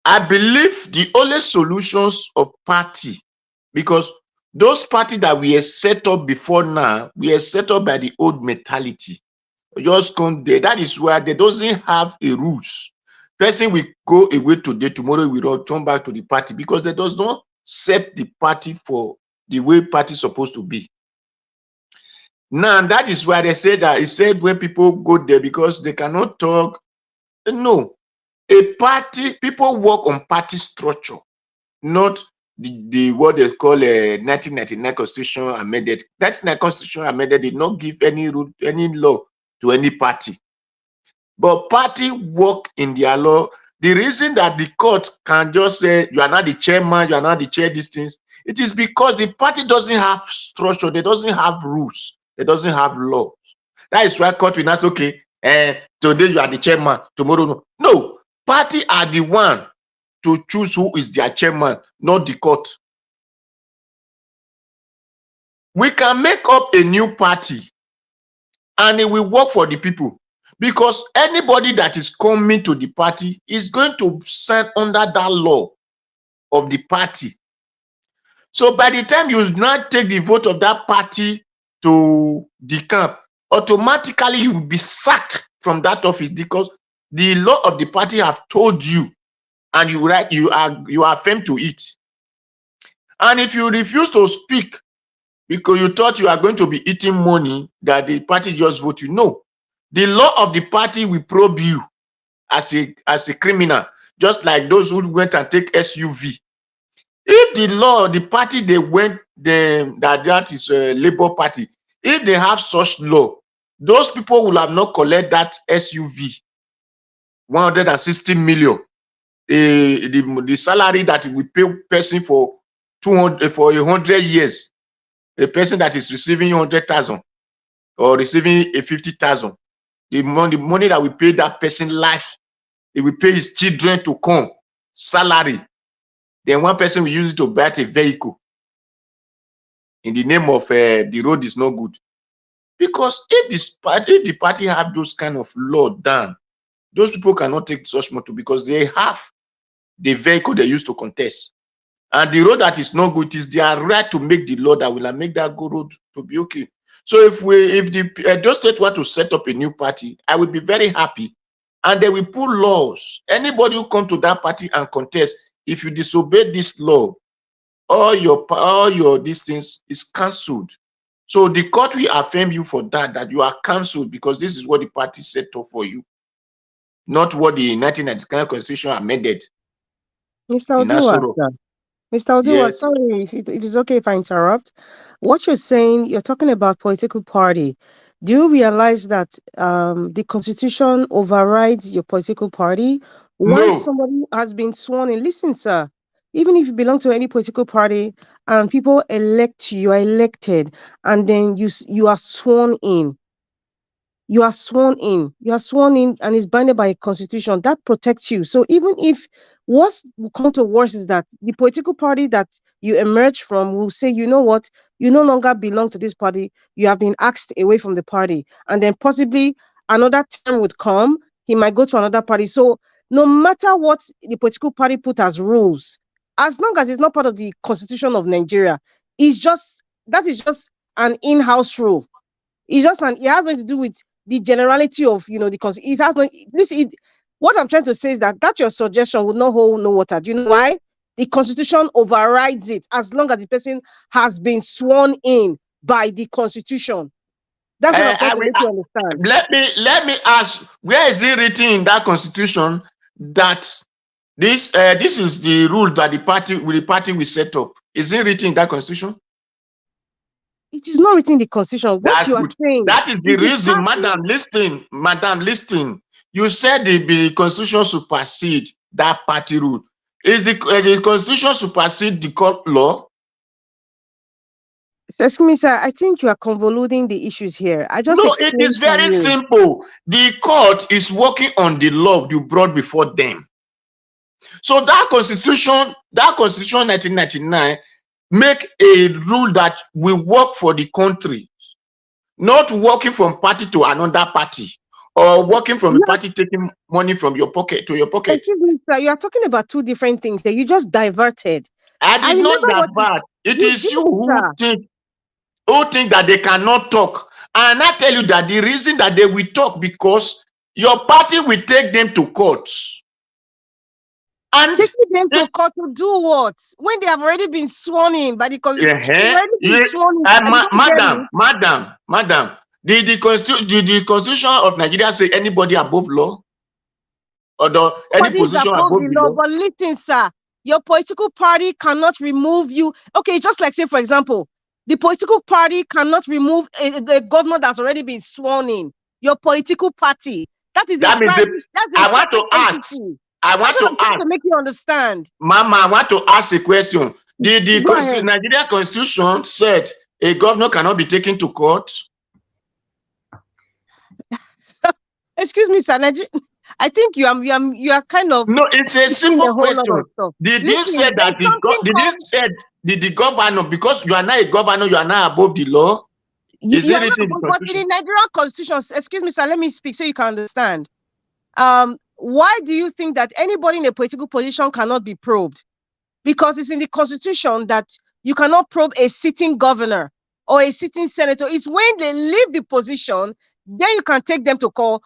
S15: I believe the only solutions of party, because those parties that we are set up before now, we are set up by the old mentality. Just come there. That is where they doesn't have a rules. Person will go away today, tomorrow we will turn back to the party because they does not set the party for the way party is supposed to be. Now that is why they say that. He said when people go there because they cannot talk. No, a party, people work on party structure, not the what they call a 1999 constitution amended. 1999 constitution amended did not give any rule, any law to any party, but party work in their law. The reason that the court can just say you are not the chairman, you are not the chair, these things, it is because the party doesn't have structure, they doesn't have rules, they doesn't have law. That is why court will not say, okay, today you are the chairman, tomorrow no. No, party are the one to choose who is their chairman, not the court. We can make up a new party and it will work for the people, because anybody that is coming to the party is going to sign under that law of the party. So by the time you now take the vote of that party to the camp, automatically you will be sacked from that office, because the law of the party have told you and you are firm to it. And if you refuse to speak because you thought you are going to be eating money that the party just vote you, no, the law of the party will probe you as a criminal, just like those who went and take SUV. If the law, the party they went, that is a Labour Party, if they have such law, those people will have not collect that SUV 160 million. The salary that we pay person for 100 years, a person that is receiving 100,000 or receiving a 50,000, the money that we pay that person life, it will pay his children to come salary. Then one person will use it to buy a vehicle in the name of the road is no good. Because if the party have those kind of law done, those people cannot take such motor because they have the vehicle they use to contest. And the road that is not good, is their right to make the law that will make that good road to be okay. So if the those states want to set up a new party, I will be very happy. And they will put laws. Anybody who come to that party and contest, if you disobey this law, all your these things is cancelled. So the court will affirm you for that you are cancelled, because this is what the party set up for you, not what the 1999 constitution amended.
S13: Mr. Odua, sir. Mr. Odua,
S15: Yes.
S13: sorry if it's okay if I interrupt. What you're saying, you're talking about political party. Do you realize that the constitution overrides your political party? Once somebody has been sworn in, listen, sir, even if you belong to any political party and people elect you, you are elected, and then you are sworn in. You are sworn in. You are sworn in, and it's binded by a constitution that protects you. So even if what's will come to worse is that the political party that you emerge from will say, you know what, you no longer belong to this party. You have been asked away from the party, and then possibly another time would come. He might go to another party. So no matter what the political party put as rules, as long as it's not part of the constitution of Nigeria, that is just an in-house rule. It has nothing to do with the generality of the it has no listen. What I'm trying to say is that your suggestion would not hold no water. Do you know why? The constitution overrides it as long as the person has been sworn in by the constitution. That's what I'm trying to make you understand.
S15: Let me ask, where is it written in that constitution that this is the rule that the party will set up? Is it written in that constitution?
S13: It is not written in the constitution. What
S15: That's
S13: you are
S15: good.
S13: saying
S15: That is the
S13: is the
S15: reason,
S13: party.
S15: Madam, listen. You said the constitution supersede that party rule. Is the constitution supersede the court law?
S13: Excuse me, sir. I think you are convoluting the issues here. I just
S15: No, it
S13: explained
S15: is
S13: to
S15: very
S13: you.
S15: simple. The court is working on the law you brought before them. So that constitution 1999 make a rule that we work for the country, not working from party to another party, or working from a
S13: Yeah.
S15: party taking money from your pocket to your pocket.
S13: Excuse me, sir. You are talking about two different things that you just diverted.
S15: I did not
S13: remember what
S15: divert. It
S13: you
S15: is
S13: did,
S15: you who
S13: sir.
S15: think that they cannot talk. And I tell you that the reason that they will talk, because your party will take them to courts. And
S13: taking them to court to do what? When they have already been sworn in by the constitution.
S15: Madam, did the constitution of Nigeria say anybody above law? Or any position above the law?
S13: But listen, sir, your political party cannot remove you. Okay, just like say, for example, the political party cannot remove the governor that's already been sworn in. Your political party. That is
S15: that
S13: a private. I want to
S15: ask. I want to ask
S13: to make you understand.
S15: Mama, I want to ask a question. Did the Nigeria Constitution said a governor cannot be taken to court?
S13: Excuse me, sir. I think you are kind of.
S15: No, it's a simple question. Did you say that the governor, because you are not a governor, you are not above the law? Is it written in the
S13: But in the Nigerian Constitution, excuse me, sir, let me speak so you can understand. Why do you think that anybody in a political position cannot be probed? Because it's in the Constitution that you cannot probe a sitting governor or a sitting senator. It's when they leave the position, then you can take them to court.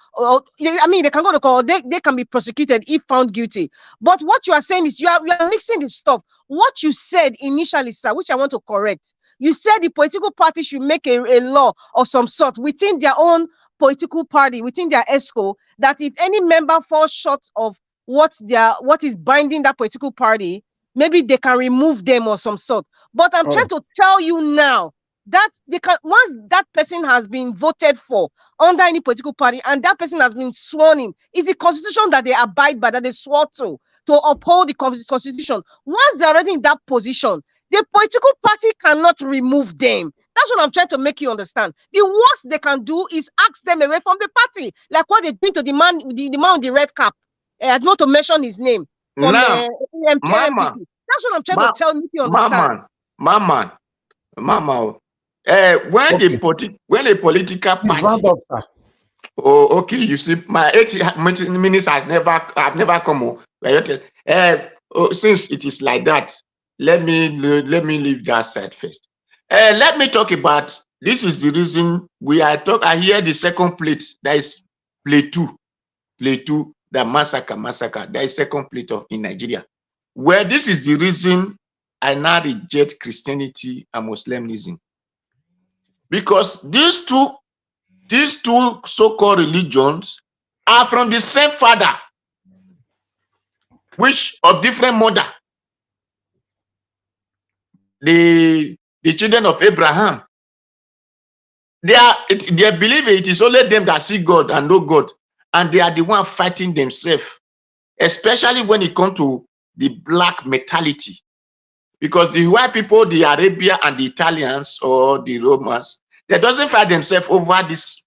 S13: They can go to court. They can be prosecuted if found guilty. But what you are saying is you are mixing the stuff. What you said initially, sir, which I want to correct, you said the political party should make a law of some sort within their own political party, within their ESCO, that if any member falls short of what is binding that political party, maybe they can remove them or some sort. But I'm trying to tell you now that they can, once that person has been voted for under any political party and that person has been sworn in, is the constitution that they abide by, that they swore to uphold the constitution. Once they're already in that position, the political party cannot remove them. That's what I'm trying to make you understand. The worst they can do is ask them away from the party, like what they did to the man with the red cap. I don't want to mention his name. From
S15: now, Mama,
S13: that's what I'm trying to tell you. Understand,
S15: Mama. When a political party. Oh, okay. You see, my 8 minutes I've never come. Since it is like that, let me leave that side first. Let me talk about. This is the reason I hear the second plate. That is plate two. The massacre. That is second plate in Nigeria. Well, this is the reason I now reject Christianity and Muslimism, because these two so-called religions are from the same father, which of different mother. The children of Abraham, they believe it is only them that see God and know God, and they are the one fighting themselves, especially when it comes to the black mentality. Because the white people, the Arabia and the Italians or the Romans, they doesn't fight themselves over this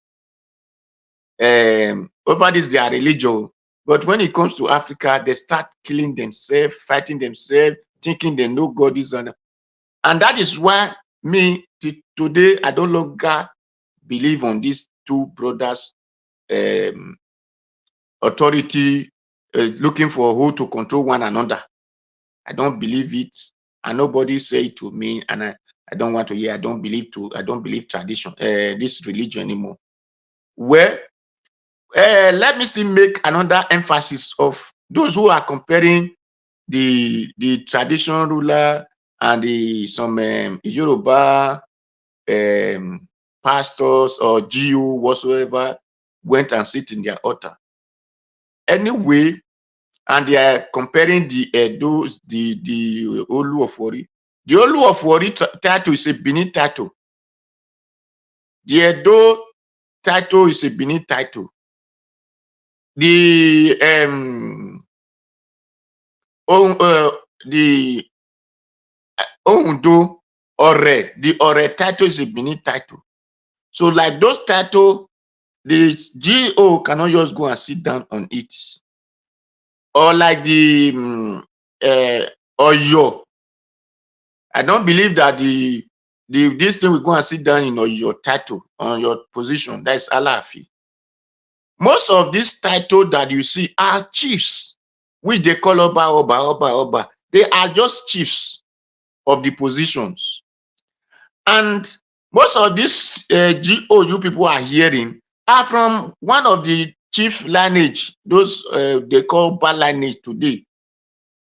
S15: their religion. But when it comes to Africa, they start killing themselves, fighting themselves, thinking they know God is on. And that is why today I no longer believe on these two brothers authority looking for who to control one another. I don't believe it, and nobody say it to me, and I don't want to hear. I don't believe tradition, this religion anymore. Well, let me still make another emphasis of those who are comparing the traditional ruler and some Yoruba pastors or Jew whatsoever went and sit in their altar. Anyway, and they are comparing the Olu of Wari. The Olu of Wari title is a Benin title. The Edo title is a Benin title. The the Ondo Ore, the Ore title is a Benin title. So like those title, the GO cannot just go and sit down on it. Or like the Oyo. I don't believe that this thing will go and sit down in your title, on your position. That's Alafi. Most of these titles that you see are chiefs, which they call Oba. They are just chiefs of the positions. And most of these GO you people are hearing are from one of the chief lineage, those they call bad lineage today.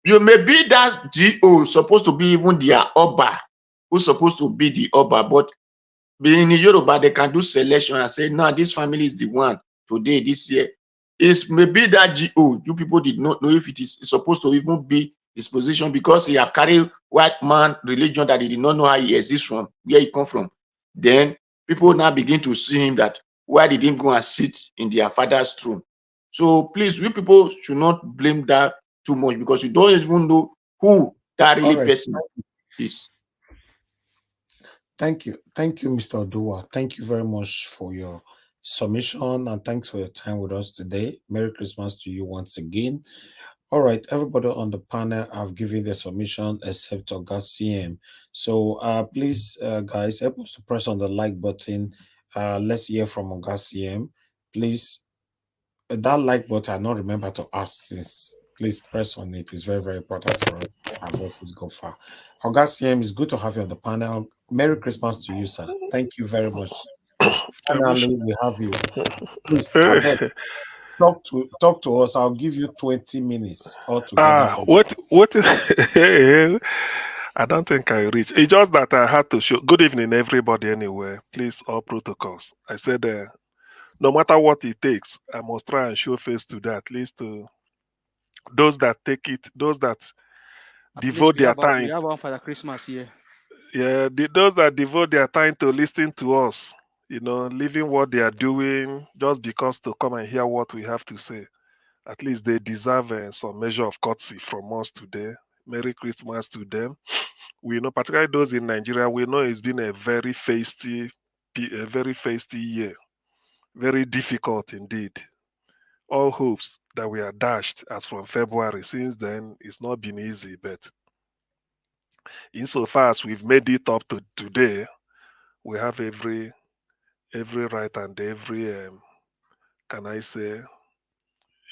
S15: You may be that GO supposed to be even their Oba, who's supposed to be the Oba, but in Yoruba, they can do selection and say, no, this family is the one today, this year. It's maybe that GO, you people did not know if it is supposed to even be his position because he have carried white man religion that he did not know how he exists from, where he come from. Then people now begin to see him that why did he go and sit in their father's throne? So please, we people should not blame that too much because you don't even know who that really person is.
S11: Thank you, Mr. Odua. Thank you very much for your submission and thanks for your time with us today. Merry Christmas to you once again. All right, everybody on the panel, I've given the submission except August CM. So please, guys, help us to press on the like button. Let's hear from August CM. Please, that like button, I not remember to ask since. Please press on it. It's very, very important for our voices go far. August CM, it's good to have you on the panel. Merry Christmas to you, sir. Thank you very much. Finally, we have you. Please, I beg. Talk to us. I'll give you 20 minutes altogether for
S16: what I don't think I reach. It's just that I had to show good evening everybody anyway. Please, all protocols. I said no matter what it takes, I must try and show face to that, at least to those that take it, those that devote their time.
S14: We have one for the Christmas here.
S16: Yeah, those that devote their time to listening to us, leaving what they are doing just because to come and hear what we have to say. At least they deserve some measure of courtesy from us today. Merry Christmas to them. We know, particularly those in Nigeria, we know it's been a very feisty year, very difficult indeed. All hopes that we are dashed as from February. Since then, it's not been easy, but insofar as we've made it up to today, we have every right and every can I say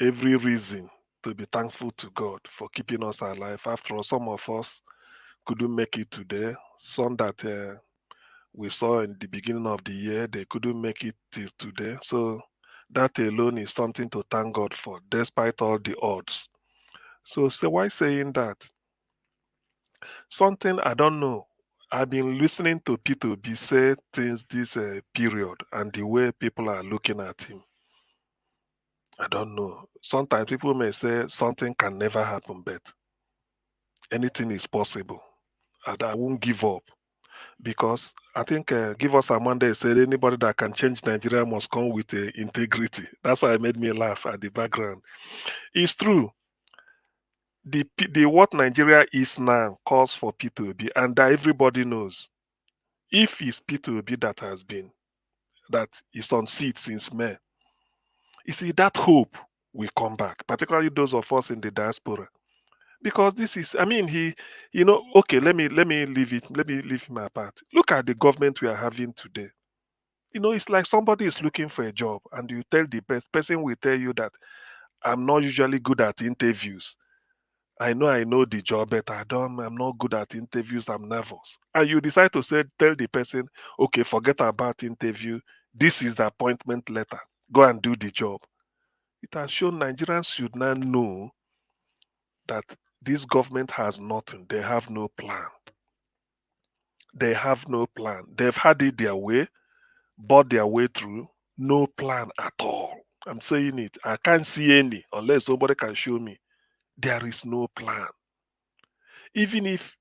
S16: every reason to be thankful to God for keeping us alive. After all, some of us couldn't make it today. Some that we saw in the beginning of the year, they couldn't make it till today. So that alone is something to thank God for, despite all the odds. So why saying that? Something I don't know. I've been listening to P2B say things this period and the way people are looking at him. I don't know. Sometimes people may say something can never happen, but anything is possible. And I won't give up because I think Give Us Amanda said anybody that can change Nigeria must come with integrity. That's why it made me laugh at the background. It's true. The what Nigeria is now calls for P2B, and that everybody knows. If it's P2B that is on seat since May, you see that hope will come back, particularly those of us in the diaspora. Because this is, I mean, okay, let me leave him apart. Look at the government we are having today. It's like somebody is looking for a job and you tell the person will tell you that I'm not usually good at interviews. I know the job, but I'm not good at interviews, I'm nervous. And you decide to tell the person, okay, forget about interview. This is the appointment letter. Go and do the job. It has shown Nigerians should now know that this government has nothing. They have no plan. They have no plan. They've had it their way, bought their way through. No plan at all. I'm saying it. I can't see any unless somebody can show me. There is no plan. Even if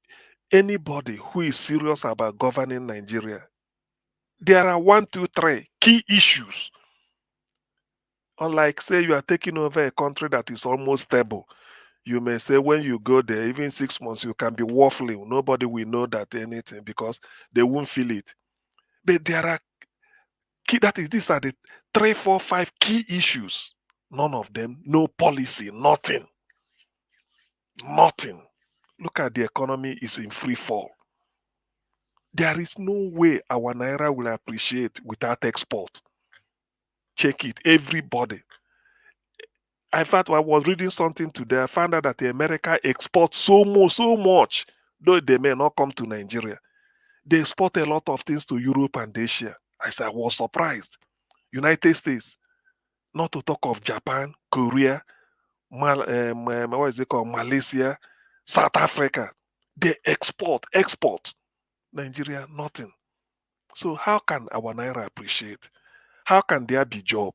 S16: anybody who is serious about governing Nigeria There are 1, 2, 3 key issues. Unlike, say, you are taking over a country that is almost stable. You may say when you go there, even 6 months, you can be waffling. Nobody will know that anything because they won't feel it. But there are key, that is, these are the 3, 4, 5 key issues. None of them, no policy, nothing. Nothing. Look at the economy is in free fall. There is no way our naira will appreciate without export. Check it, everybody. In fact, I was reading something today. I found out that America exports so much, though they may not come to Nigeria. They export a lot of things to Europe and Asia. I was surprised. United States, not to talk of Japan, Korea, what is it called? Malaysia, South Africa. They export. Nigeria, nothing. So how can our naira appreciate? How can there be job?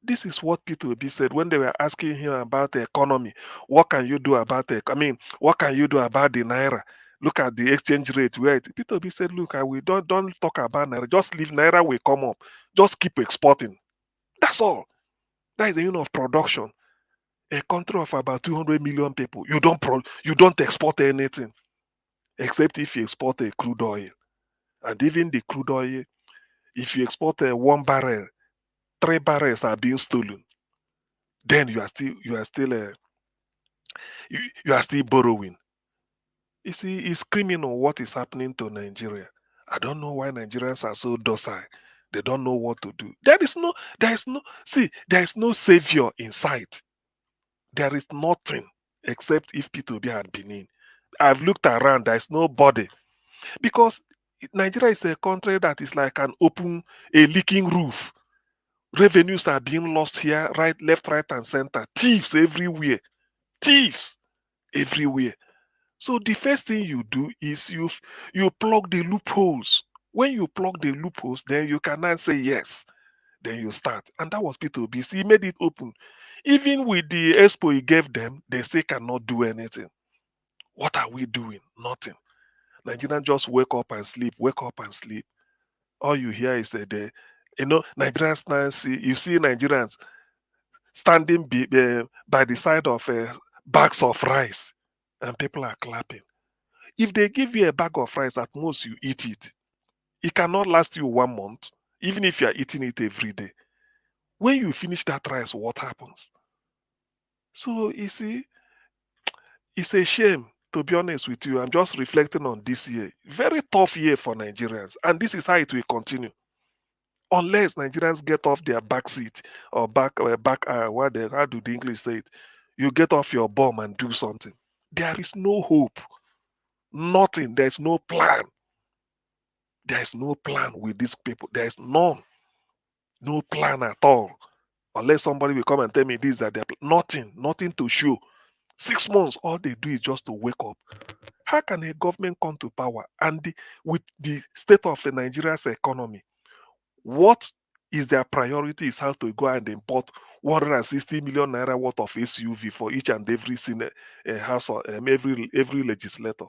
S16: This is what Peter Obi said when they were asking him about the economy. What can you do about it? I mean, what can you do about the naira? Look at the exchange rate. Where Peter Obi said, look, we don't talk about naira. Just leave naira will come up. Just keep exporting. That's all. That is the meaning of production. A country of about 200 million people, you don't export anything except if you export a crude oil. And even the crude oil, if you export 1 barrel, 3 barrels are being stolen. Then you are still you are still borrowing. You see, it's criminal what is happening to Nigeria. I don't know why Nigerians are so docile. They don't know what to do. There is no savior in sight. There is nothing except if P2B had been in. I've looked around, there is nobody. Because Nigeria is a country that is like a leaking roof. Revenues are being lost here, right, left, right, and center. Thieves everywhere. Thieves everywhere. So the first thing you do is you plug the loopholes. When you plug the loopholes, then you can now say yes. Then you start. And that was P2B. He made it open. Even with the expo he gave them, they still cannot do anything. What are we doing? Nothing. Nigerians just wake up and sleep, wake up and sleep. All you hear is that Nigerians now you see Nigerians standing by the side of bags of rice, and people are clapping. If they give you a bag of rice, at most you eat it. It cannot last you 1 month, even if you are eating it every day. When you finish that rice, what happens? So you see, it's a shame, to be honest with you. I'm just reflecting on this year. Very tough year for Nigerians, and this is how it will continue. Unless Nigerians get off their back seat or how do the English say it? You get off your bum and do something. There is no hope. Nothing. There's no plan. There is no plan with these people. There is none. No plan at all. Unless somebody will come and tell me this, that they're nothing to show. 6 months, all they do is just to wake up. How can a government come to power and with the state of Nigeria's economy, what is their priority is how to go and import 160 million naira worth of SUV for each and every house or every legislator?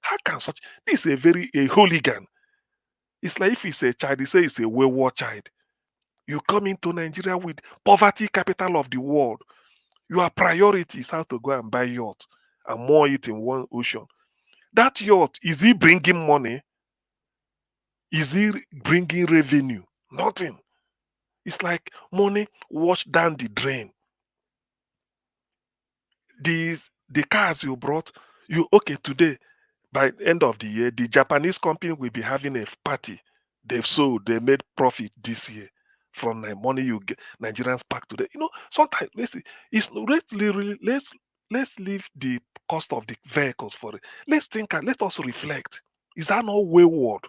S16: How can such? This is a hooligan. It's like if it's a child, they say it's a wayward child. You come into Nigeria with poverty capital of the world. Your priority is how to go and buy yacht and moor it in one ocean. That yacht, is it bringing money? Is it bringing revenue? Nothing. It's like money washed down the drain. The cars you brought, today, by end of the year, the Japanese company will be having a party. They've sold, they made profit this year from the money you get Nigerians pack today. Sometimes let's see, let's leave the cost of the vehicles for it. Let's think and let us reflect. Is that not wayward?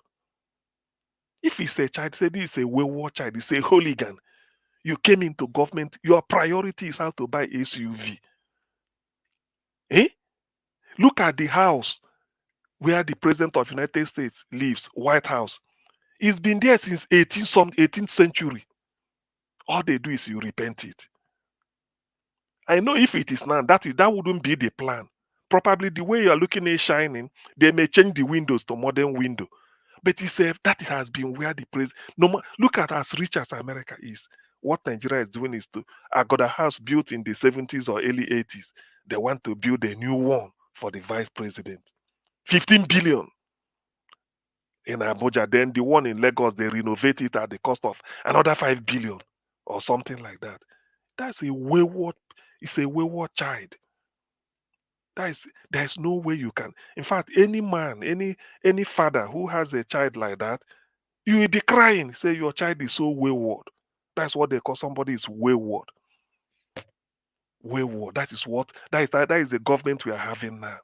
S16: If it's a child, say this is a wayward child, it's a hooligan. You came into government, your priority is how to buy SUV. Look at the house where the president of United States lives, White House. It's been there since 18th century. All they do is you repent it. I know if it is now, that wouldn't be the plan. Probably the way you are looking at shining, they may change the windows to modern window. But he said that has been where the praise. Look at as rich as America is. What Nigeria is doing is to, I got a house built in the 70s or early 80s. They want to build a new one for the vice president. 15 billion in Abuja. Then the one in Lagos, they renovate it at the cost of another 5 billion or something like that. That's a wayward, it's a wayward child. There's no way you can. In fact, any man, any father who has a child like that, you will be crying, say your child is so wayward. That's what they call somebody is wayward. Wayward. That is the government we are having now.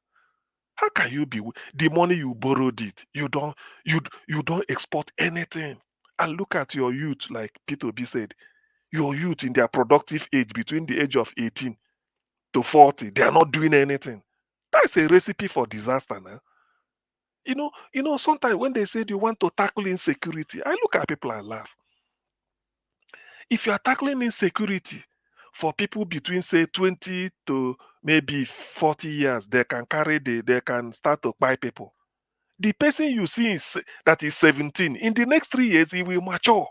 S16: How can you be the money you borrowed it? You don't export anything. And look at your youth, like Peter B said, your youth in their productive age between the age of 18 to 40, they are not doing anything. That's a recipe for disaster now. Sometimes when they say you want to tackle insecurity, I look at people and laugh. If you are tackling insecurity for people between say 20 to maybe 40 years, they can start to buy people. The person you see that is 17, in the next 3 years, he will mature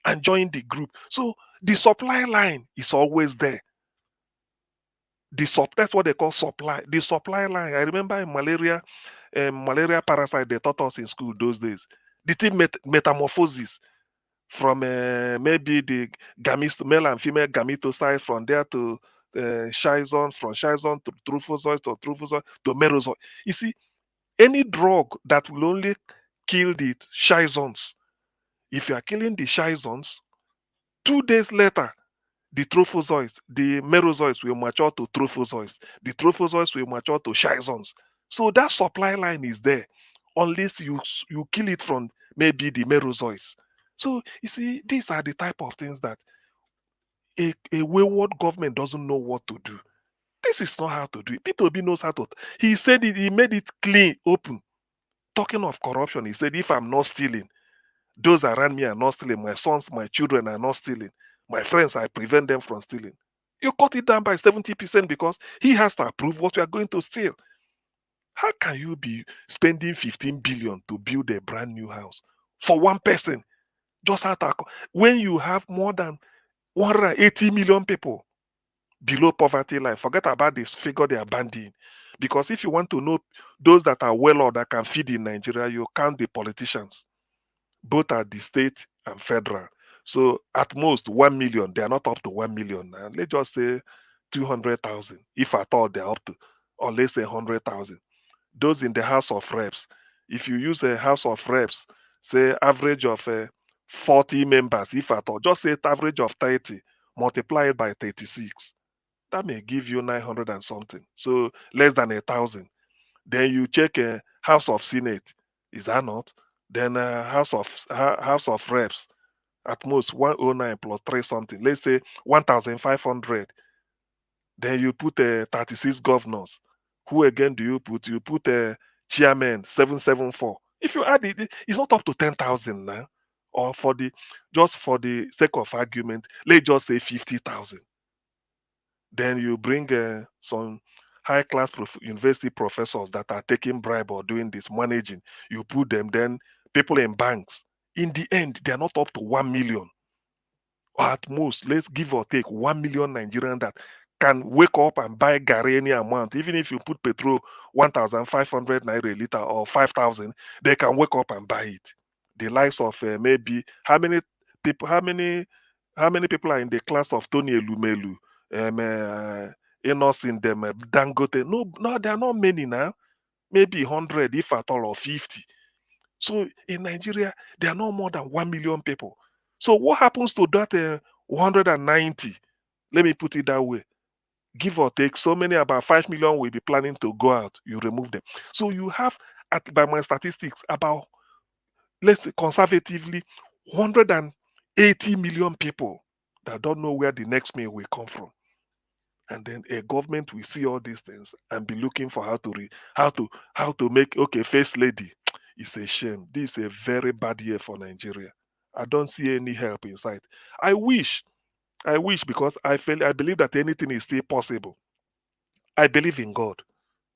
S16: and join the group. So the supply line is always there. That's what they call supply. The supply line. I remember in malaria parasite they taught us in school those days. The thing metamorphosis from maybe the male and female gametocyte, from there to schizon, from schizon to trophozoite, to trophozoite to merozoite. You see, any drug that will only kill the schizons, if you are killing the schizons, 2 days later, the trophozoites, the merozoites will mature to trophozoites. The trophozoites will mature to schizons. So that supply line is there, unless you kill it from maybe the merozoites. So you see, these are the type of things that a wayward government doesn't know what to do. This is not how to do it. Peter Obi knows how to. He said it. He made it clean, open. Talking of corruption, he said, if I'm not stealing, those around me are not stealing. My sons, my children are not stealing. My friends, I prevent them from stealing. You cut it down by 70% because he has to approve what you are going to steal. How can you be spending 15 billion to build a brand new house for one person? Just when you have more than 180 million people below poverty line, forget about this figure they are banding. Because if you want to know those that are well or that can feed in Nigeria, you count the politicians, both at the state and federal. So at most 1 million, they are not up to 1 million. And let's just say 200,000, if at all they're up to, or let's say 100,000. Those in the House of Reps, if you use a House of Reps, say average of 40 members, if at all, just say average of 30, multiply it by 36. That may give you 900 and something. So less than 1,000. Then you check a House of Senate, is that not? Then House of Reps, at most 109 plus 3 something. Let's say 1,500. Then you put 36 governors. Who again do you put? You put a chairman 774. If you add it, it's not up to 10,000 now. Or just for the sake of argument, let's just say 50,000. Then you bring some high class university professors that are taking bribe or doing this managing. You put them, then people in banks. In the end, they are not up to 1 million. Or at most, let's give or take 1 million Nigerians that can wake up and buy Gary any amount. Even if you put petrol 1,500 naira a liter or 5,000, they can wake up and buy it. The likes of maybe how many people are in the class of Tony Elumelu, Enos in them, Dangote. No, there are not many now. Maybe 100, if at all, or 50. So in Nigeria, there are no more than 1 million people. So what happens to that 190? Let me put it that way. Give or take, so many, about 5 million will be planning to go out. You remove them. So you have, by my statistics, about, let's say conservatively, 180 million people that don't know where the next meal will come from. And then a government will see all these things and be looking for how to make, okay, first lady. It's a shame. This is a very bad year for Nigeria. I don't see any help in sight. I wish because I believe that anything is still possible. I believe in God,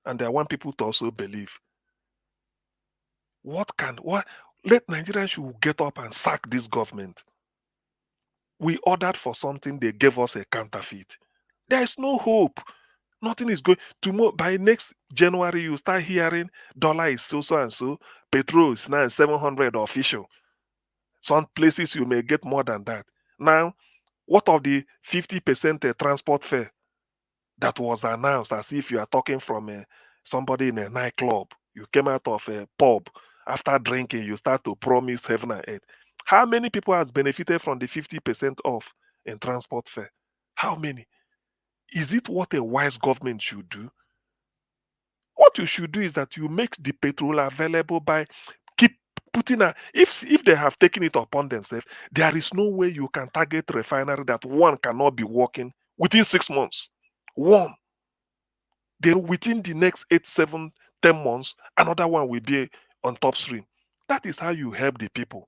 S16: and I want people to also believe. Let Nigerians should get up and sack this government. We ordered for something, they gave us a counterfeit. There is no hope. Nothing is going tomorrow. By next January, you start hearing dollar is so and so, petrol is now 700 official. Some places you may get more than that. Now, what of the 50% transport fare that was announced as if you are talking from somebody in a nightclub? You came out of a pub after drinking, you start to promise heaven and earth. How many people has benefited from the 50% off in transport fare? How many? Is it what a wise government should do? What you should do is that you make the petrol available by keep putting a if they have taken it upon themselves, there is no way you can target refinery that one cannot be working within 6 months. One. Then within the next 8, 7, 10 months, another one will be on top stream. That is how you help the people.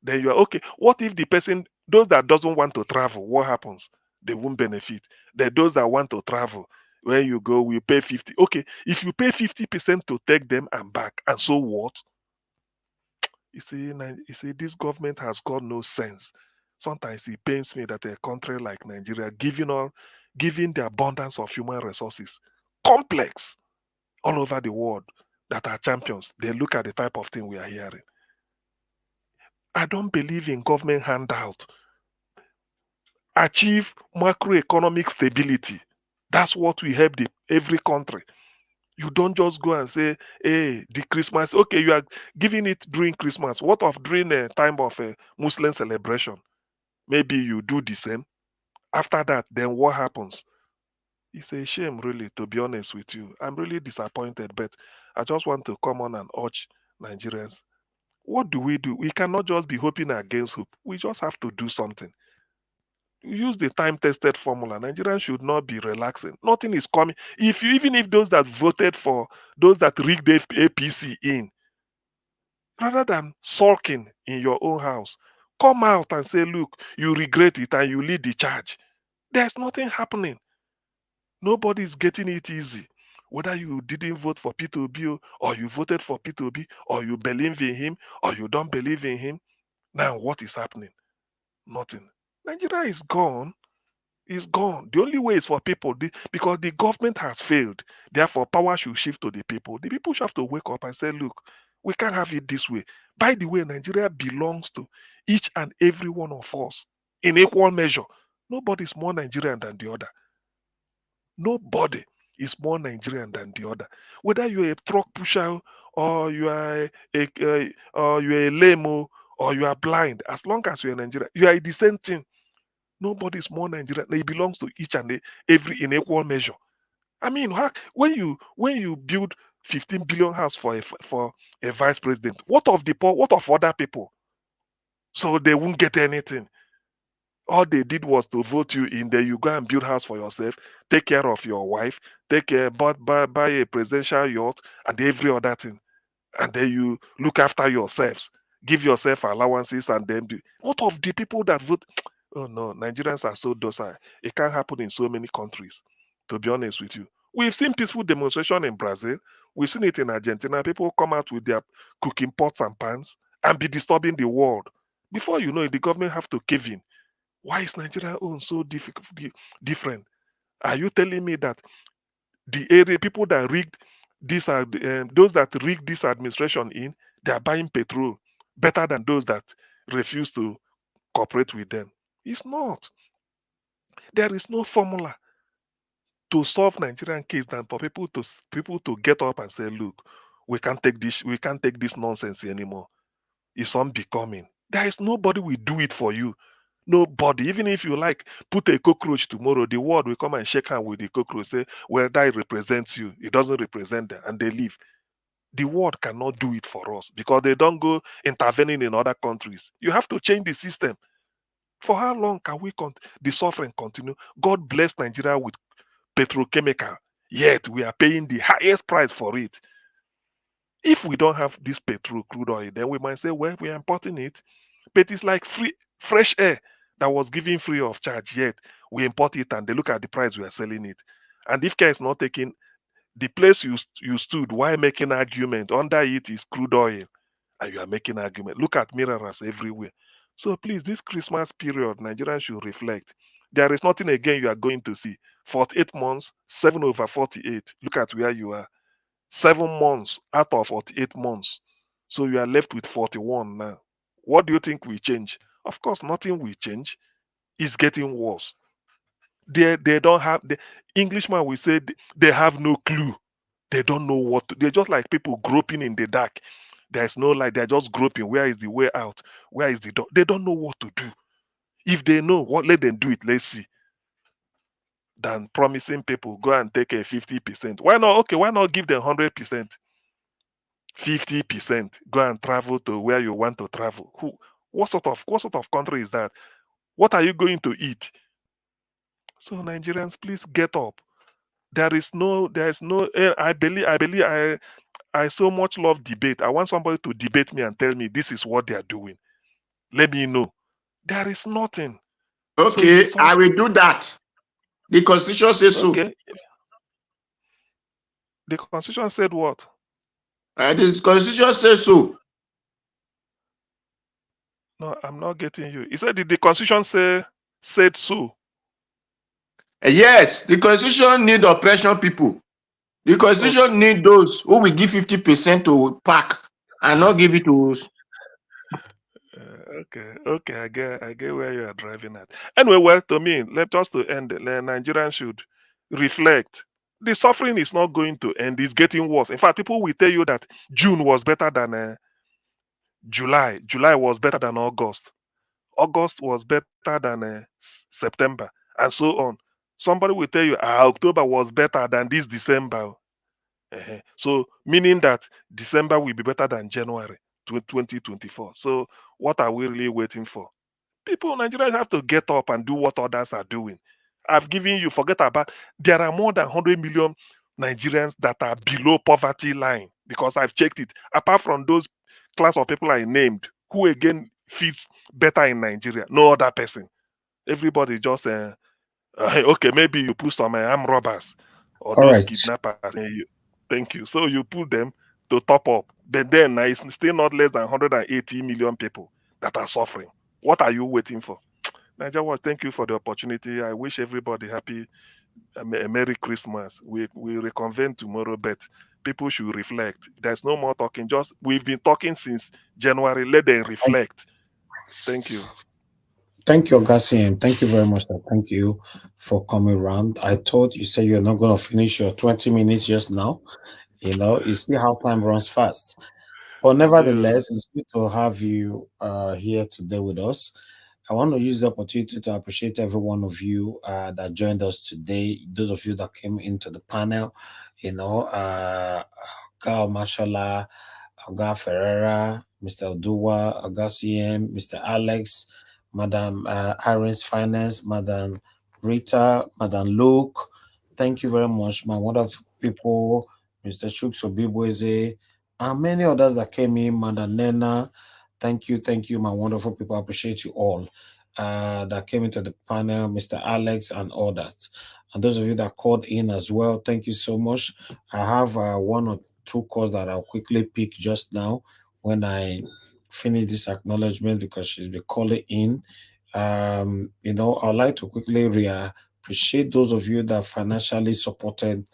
S16: Then you are okay. What if the person, those that doesn't want to travel, what happens? They won't benefit. Then those that want to travel, when you go, we pay 50. Okay, if you pay 50% to take them and back, and so what? You see, this government has got no sense. Sometimes it pains me that a country like Nigeria, giving the abundance of human resources, complex all over the world, that are champions, they look at the type of thing we are hearing. I don't believe in government handout. Achieve macroeconomic stability. That's what we help every country. You don't just go and say, hey, the Christmas, okay, you are giving it during Christmas. What of during a time of a Muslim celebration? Maybe you do the same. After that, then what happens? It's a shame, really, to be honest with you. I'm really disappointed, but I just want to come on and urge Nigerians. What do? We cannot just be hoping against hope. We just have to do something. Use the time-tested formula. Nigerians should not be relaxing. Nothing is coming. Even if those that voted for those that rigged the APC in, rather than sulking in your own house, come out and say, look, you regret it and you lead the charge. There's nothing happening. Nobody's getting it easy. Whether you didn't vote for P2B or you voted for P2B or you believe in him or you don't believe in him, now what is happening? Nothing. Nigeria is gone. Is gone. The only way is for people, because the government has failed. Therefore, power should shift to the people. The people should have to wake up and say, look, we can't have it this way. By the way, Nigeria belongs to each and every one of us in equal measure. Nobody is more Nigerian than the other. Nobody is more Nigerian than the other. Whether you're a truck pusher or you are or you're a lame or you are blind, as long as you're a Nigerian, you are the same thing. Nobody is more Nigerian. It belongs to each and every in equal measure. I mean, when you build 15 billion house for a vice president, what of the poor? What of other people? So they won't get anything. All they did was to vote you in. There you go and build house for yourself, take care of your wife, take care, buy a presidential yacht and every other thing, and then you look after yourselves, give yourself allowances, and then what of the people that vote? Oh no, Nigerians are so docile. It can't happen in so many countries. To be honest with you, we've seen peaceful demonstration in Brazil. We've seen it in Argentina. People come out with their cooking pots and pans and be disturbing the world. Before you know it, the government have to cave in. Why is Nigeria own so different? Are you telling me that the area people that rigged this are those that rigged this administration in, they are buying petrol better than those that refuse to cooperate with them? It's not. There is no formula to solve Nigerian case than for people to get up and say, look, we can't take this nonsense anymore. It's unbecoming. There is nobody will do it for you. Nobody. Even if you like put a cockroach tomorrow, the world will come and shake hand with the cockroach, say, well, that represents you. It doesn't represent them, and they leave. The world cannot do it for us because they don't go intervening in other countries. You have to change the system. For how long can the suffering continue? God bless Nigeria with petrochemical, yet we are paying the highest price for it. If we don't have this petrol crude oil, then we might say, well, we are importing it. But it's like fresh air that was given free of charge, yet we import it and they look at the price we are selling it. And if care is not taken, the place you stood while making argument under it is crude oil. and you are making argument. Look at mirrors everywhere. So please, this Christmas period, Nigerians should reflect. There is nothing again you are going to see. 48 months, 7 over 48. Look at where you are. 7 months out of 48 months. So you are left with 41 now. What do you think will change? Of course, nothing will change. It's getting worse. They don't have the Englishman will say they have no clue. They don't know what to, they're just like people groping in the dark. There's no light, they're just groping. Where is the way out? Where is the door? They don't know what to do. If they know what, let them do it. Let's see. Than promising people go and take a 50%. Why not? Okay, why not give them 100%? 50%. Go and travel to where you want to travel. What sort of country is that? What are you going to eat? So Nigerians, please get up. I so much love debate. I want somebody to debate me and tell me this is what they are doing. Let me know. There is nothing.
S15: Okay, I will do that. The Constitution says so.
S16: Okay. The Constitution said what?
S15: The Constitution says so.
S16: No, I'm not getting you. He said, did the Constitution said so?
S15: Yes, the Constitution need oppression people. The Constitution need those who will give 50% to PAC and not give it to us.
S16: Okay, I get where you are driving at. Anyway, well, to me, let us to end. Nigerians should reflect. The suffering is not going to end; it's getting worse. In fact, people will tell you that June was better than July. July was better than August. August was better than September, and so on. Somebody will tell you October was better than this December. So, meaning that December will be better than January 2024. So, what are we really waiting for? People, Nigerians have to get up and do what others are doing. I've given you, forget about, there are more than 100 million Nigerians that are below poverty line because I've checked it. Apart from those class of people I named, who again fits better in Nigeria? No other person. Everybody just, okay, maybe you put some armed robbers or
S11: All
S16: those
S11: right.
S16: kidnappers. Thank you. So you put them to top up. But then it's still not less than 180 million people that are suffering. What are you waiting for? Nigeria Watch, thank you for the opportunity. I wish everybody happy, a Merry Christmas. We reconvene tomorrow, but people should reflect. There's no more talking. Just we've been talking since January. Let them reflect. Thank you.
S11: Thank you, Augustine. Thank you very much, sir. Thank you for coming around. I thought you said you're not going to finish your 20 minutes just now. You see how time runs fast. But nevertheless, it's good to have you here today with us. I want to use the opportunity to appreciate every one of you that joined us today. Those of you that came into the panel, Gal Mashallah, Aga Ferreira, Mr. Oduwa, Aga CM, Mr. Alex, Madam Iris Finance, Madam Rita, Madam Luke. Thank you very much, my wonderful people, Mr. Chuks Obibweze, and many others that came in, Madam Nena. Thank you, my wonderful people. I appreciate you all that came into the panel, Mr. Alex and all that. And those of you that called in as well, thank you so much. I have one or two calls that I'll quickly pick just now when I finish this acknowledgement because she's been calling in. I'd like to quickly appreciate those of you that financially supported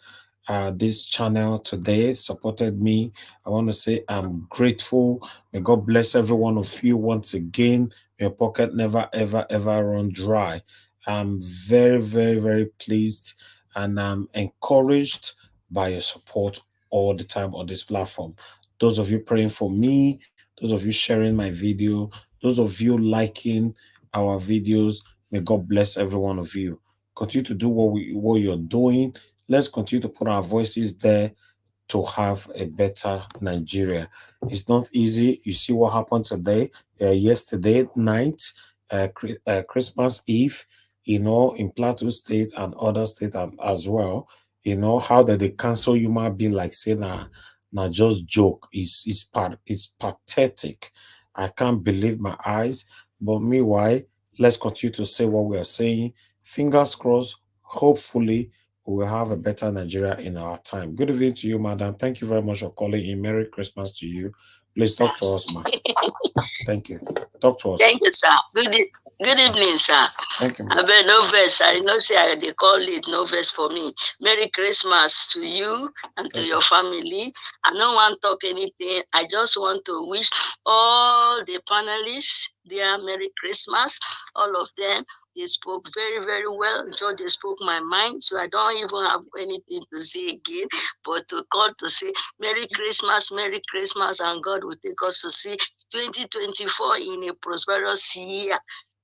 S11: this channel today, supported me. I want to say I'm grateful. May God bless every one of you once again. May your pocket never, ever, ever run dry. I'm very, very, very pleased and I'm encouraged by your support all the time on this platform. Those of you praying for me, those of you sharing my video, those of you liking our videos, may God bless every one of you. Continue to do what you're doing. Let's continue to put our voices there to have a better Nigeria. It's not easy. You see what happened today, yesterday night, Christmas Eve, in Plateau State and other states as well. How that they cancel human being like say now just joke. It's pathetic. I can't believe my eyes. But meanwhile, let's continue to say what we are saying. Fingers crossed. Hopefully, we will have a better Nigeria in our time. Good evening to you, madam. Thank you very much for calling in. Merry Christmas to you. Please talk to us, ma. Thank you. Talk to us.
S17: Thank you, sir. Good evening, sir.
S11: Thank you,
S17: I bet no verse. I know say they call it no verse for me. Merry Christmas to you and to your family. I don't want to talk anything. I just want to wish all the panelists their Merry Christmas. All of them. They spoke very, very well. George, they spoke my mind, so I don't even have anything to say again, but to call to say Merry Christmas, and God will take us to see 2024 in a prosperous year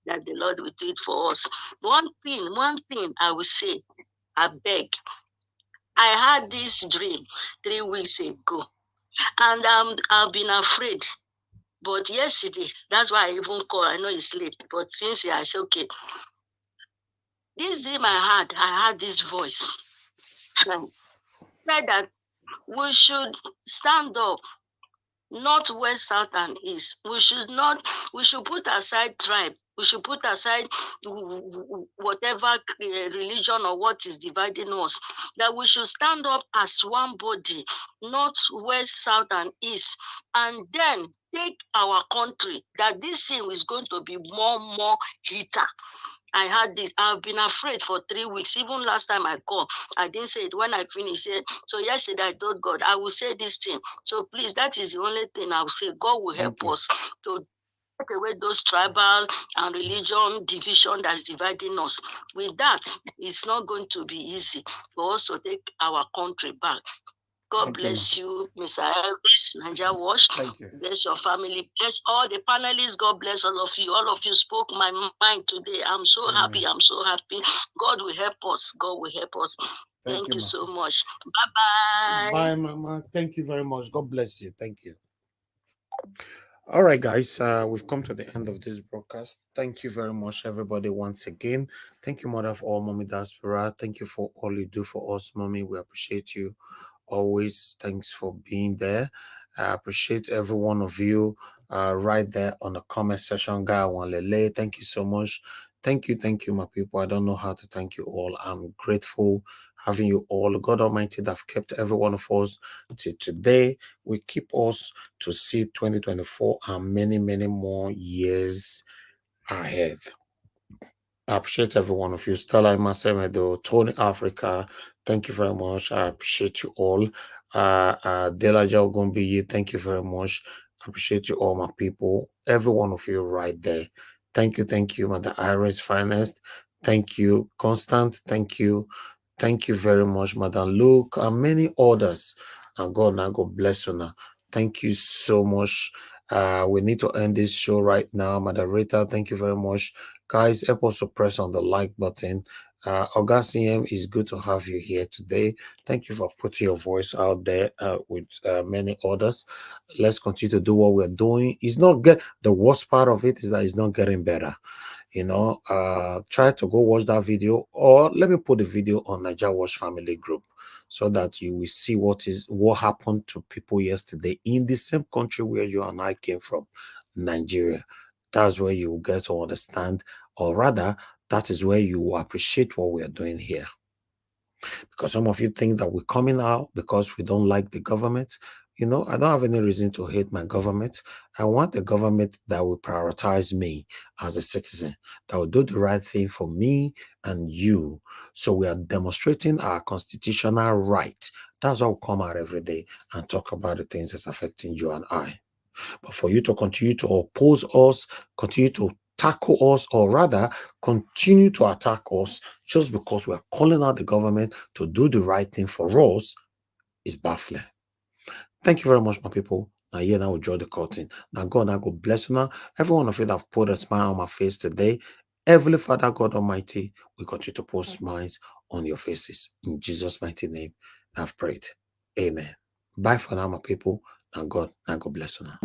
S17: that the Lord will do it for us. One thing I will say, I beg. I had this dream 3 weeks ago, and I've been afraid. But yesterday, that's why I even called. I know it's late, but since I said, okay, this dream I had this voice said that we should stand up, not west, south, and east. We should put aside tribe. We should put aside whatever religion or what is dividing us. That we should stand up as one body, not west, south, and east. And then take our country, that this thing is going to be more heater. I had this. I've been afraid for 3 weeks. Even last time I called, I didn't say it. When I finished, said, so yesterday I told God, I will say this thing. So please, that is the only thing I will say. God will help us to take away those tribal and religion division that's dividing us. With that, it's not going to be easy for us to take our country back. God bless you, Mr. Elvis, Niger Wash.
S11: Thank you.
S17: Bless your family. Bless all the panelists. God bless all of you. All of you spoke my mind today. I'm so happy. I'm so happy. God will help us. God will help us. Thank you so much. Bye-bye.
S11: Bye, Mama. Thank you very much. God bless you. Thank you. All right, guys, we've come to the end of this broadcast. Thank you very much, everybody, once again. Thank you, Mother, for all, Mommy Diaspora. Thank you for all you do for us, Mommy. We appreciate you. Always, thanks for being there. I appreciate every one of you right there on the comment section. Lele, thank you so much. Thank you, my people. I don't know how to thank you all. I'm grateful having you all. God Almighty that have kept every one of us till today. We keep us to see 2024 and many, many more years ahead. I appreciate every one of you. Stella Masemedo, Tony Africa, thank you very much. I appreciate you all. Delaja Ogumbiyi, thank you very much. I appreciate you all, my people. Every one of you right there. Thank you, Mother Iris Finest. Thank you, Constant. Thank you very much, Madam Luke, and many others. And God bless you now. Thank you so much. We need to end this show right now. Moderator, thank you very much. Guys, help us to press on the like button. Augustine, it's good to have you here today. Thank you for putting your voice out there with many others. Let's continue to do what we're doing. The worst part of it is that it's not getting better. Try to go watch that video, or let me put the video on Niger Watch Family Group so that you will see what happened to people yesterday in the same country where you and I came from, Nigeria. That's where you get to understand, or rather, that is where you will appreciate what we are doing here. Because some of you think that we're coming out because we don't like the government. I don't have any reason to hate my government. I want a government that will prioritize me as a citizen, that will do the right thing for me and you. So we are demonstrating our constitutional right. That's why we come out every day and talk about the things that's affecting you and I. But for you to continue to oppose us, continue to tackle us, or rather continue to attack us just because we're calling out the government to do the right thing for us is baffling. Thank you very much, my people. Now, we draw the curtain. Now, God bless you now. Every one of you that have put a smile on my face today, Heavenly Father, God Almighty, we continue to put smiles on your faces. In Jesus' mighty name, I've prayed. Amen. Bye for now, my people. And God bless you now.